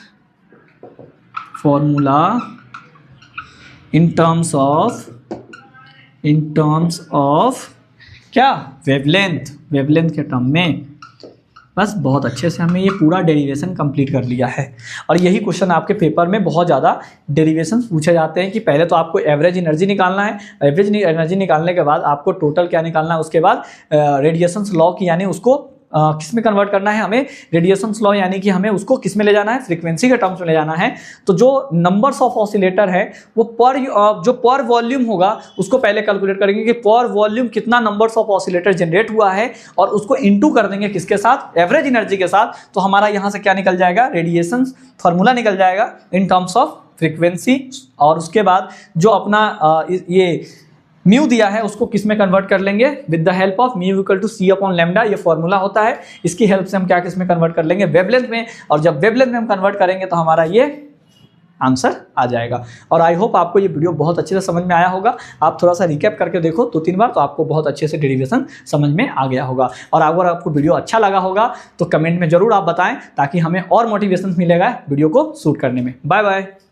formula in terms of क्या, वेवलेंथ के टर्म में। बस बहुत अच्छे से हमने ये पूरा डेरिवेशन कंप्लीट कर लिया है। और यही क्वेश्चन आपके पेपर में बहुत ज़्यादा डेरिवेशन पूछे जाते हैं कि पहले तो आपको एवरेज एनर्जी निकालना है, एवरेज एनर्जी निकालने के बाद आपको टोटल क्या निकालना है, उसके बाद रेडिएशंस लॉ की यानी उसको किस में कन्वर्ट करना है हमें, रेडिएशंस लॉ यानी कि हमें उसको किस में ले जाना है, फ्रीक्वेंसी के टर्म्स में ले जाना है। तो जो नंबर्स ऑफ ऑसिलेटर है वो जो पर वॉल्यूम होगा उसको पहले कैलकुलेट करेंगे कि पर वॉल्यूम कितना नंबर्स ऑफ ऑसिलेटर जनरेट हुआ है और उसको इनटू कर देंगे किसके साथ, एवरेज एनर्जी के साथ। तो हमारा यहाँ से क्या निकल जाएगा, रेडिएशंस फार्मूला निकल जाएगा इन टर्म्स ऑफ फ्रीक्वेंसी। और उसके बाद जो अपना ये म्यू दिया है उसको किस में कन्वर्ट कर लेंगे, with the help of mu equal to C upon lambda, ये फॉर्मूला होता है। इसकी हेल्प से हम क्या किस में कन्वर्ट कर लेंगे, वेवलेंथ में। और जब वेवलेंथ में हम कन्वर्ट करेंगे तो हमारा ये आंसर आ जाएगा। और आई होप आपको ये वीडियो बहुत अच्छे से समझ में आया होगा। आप थोड़ा सा रिकैप करके देखो 2-3 बार तो आपको बहुत अच्छे से डेरिवेशन समझ में आ गया होगा। और अगर आपको वीडियो अच्छा लगा होगा तो कमेंट में जरूर आप बताएं ताकि हमें और मोटिवेशन मिलेगा वीडियो को शूट करने में। Bye bye.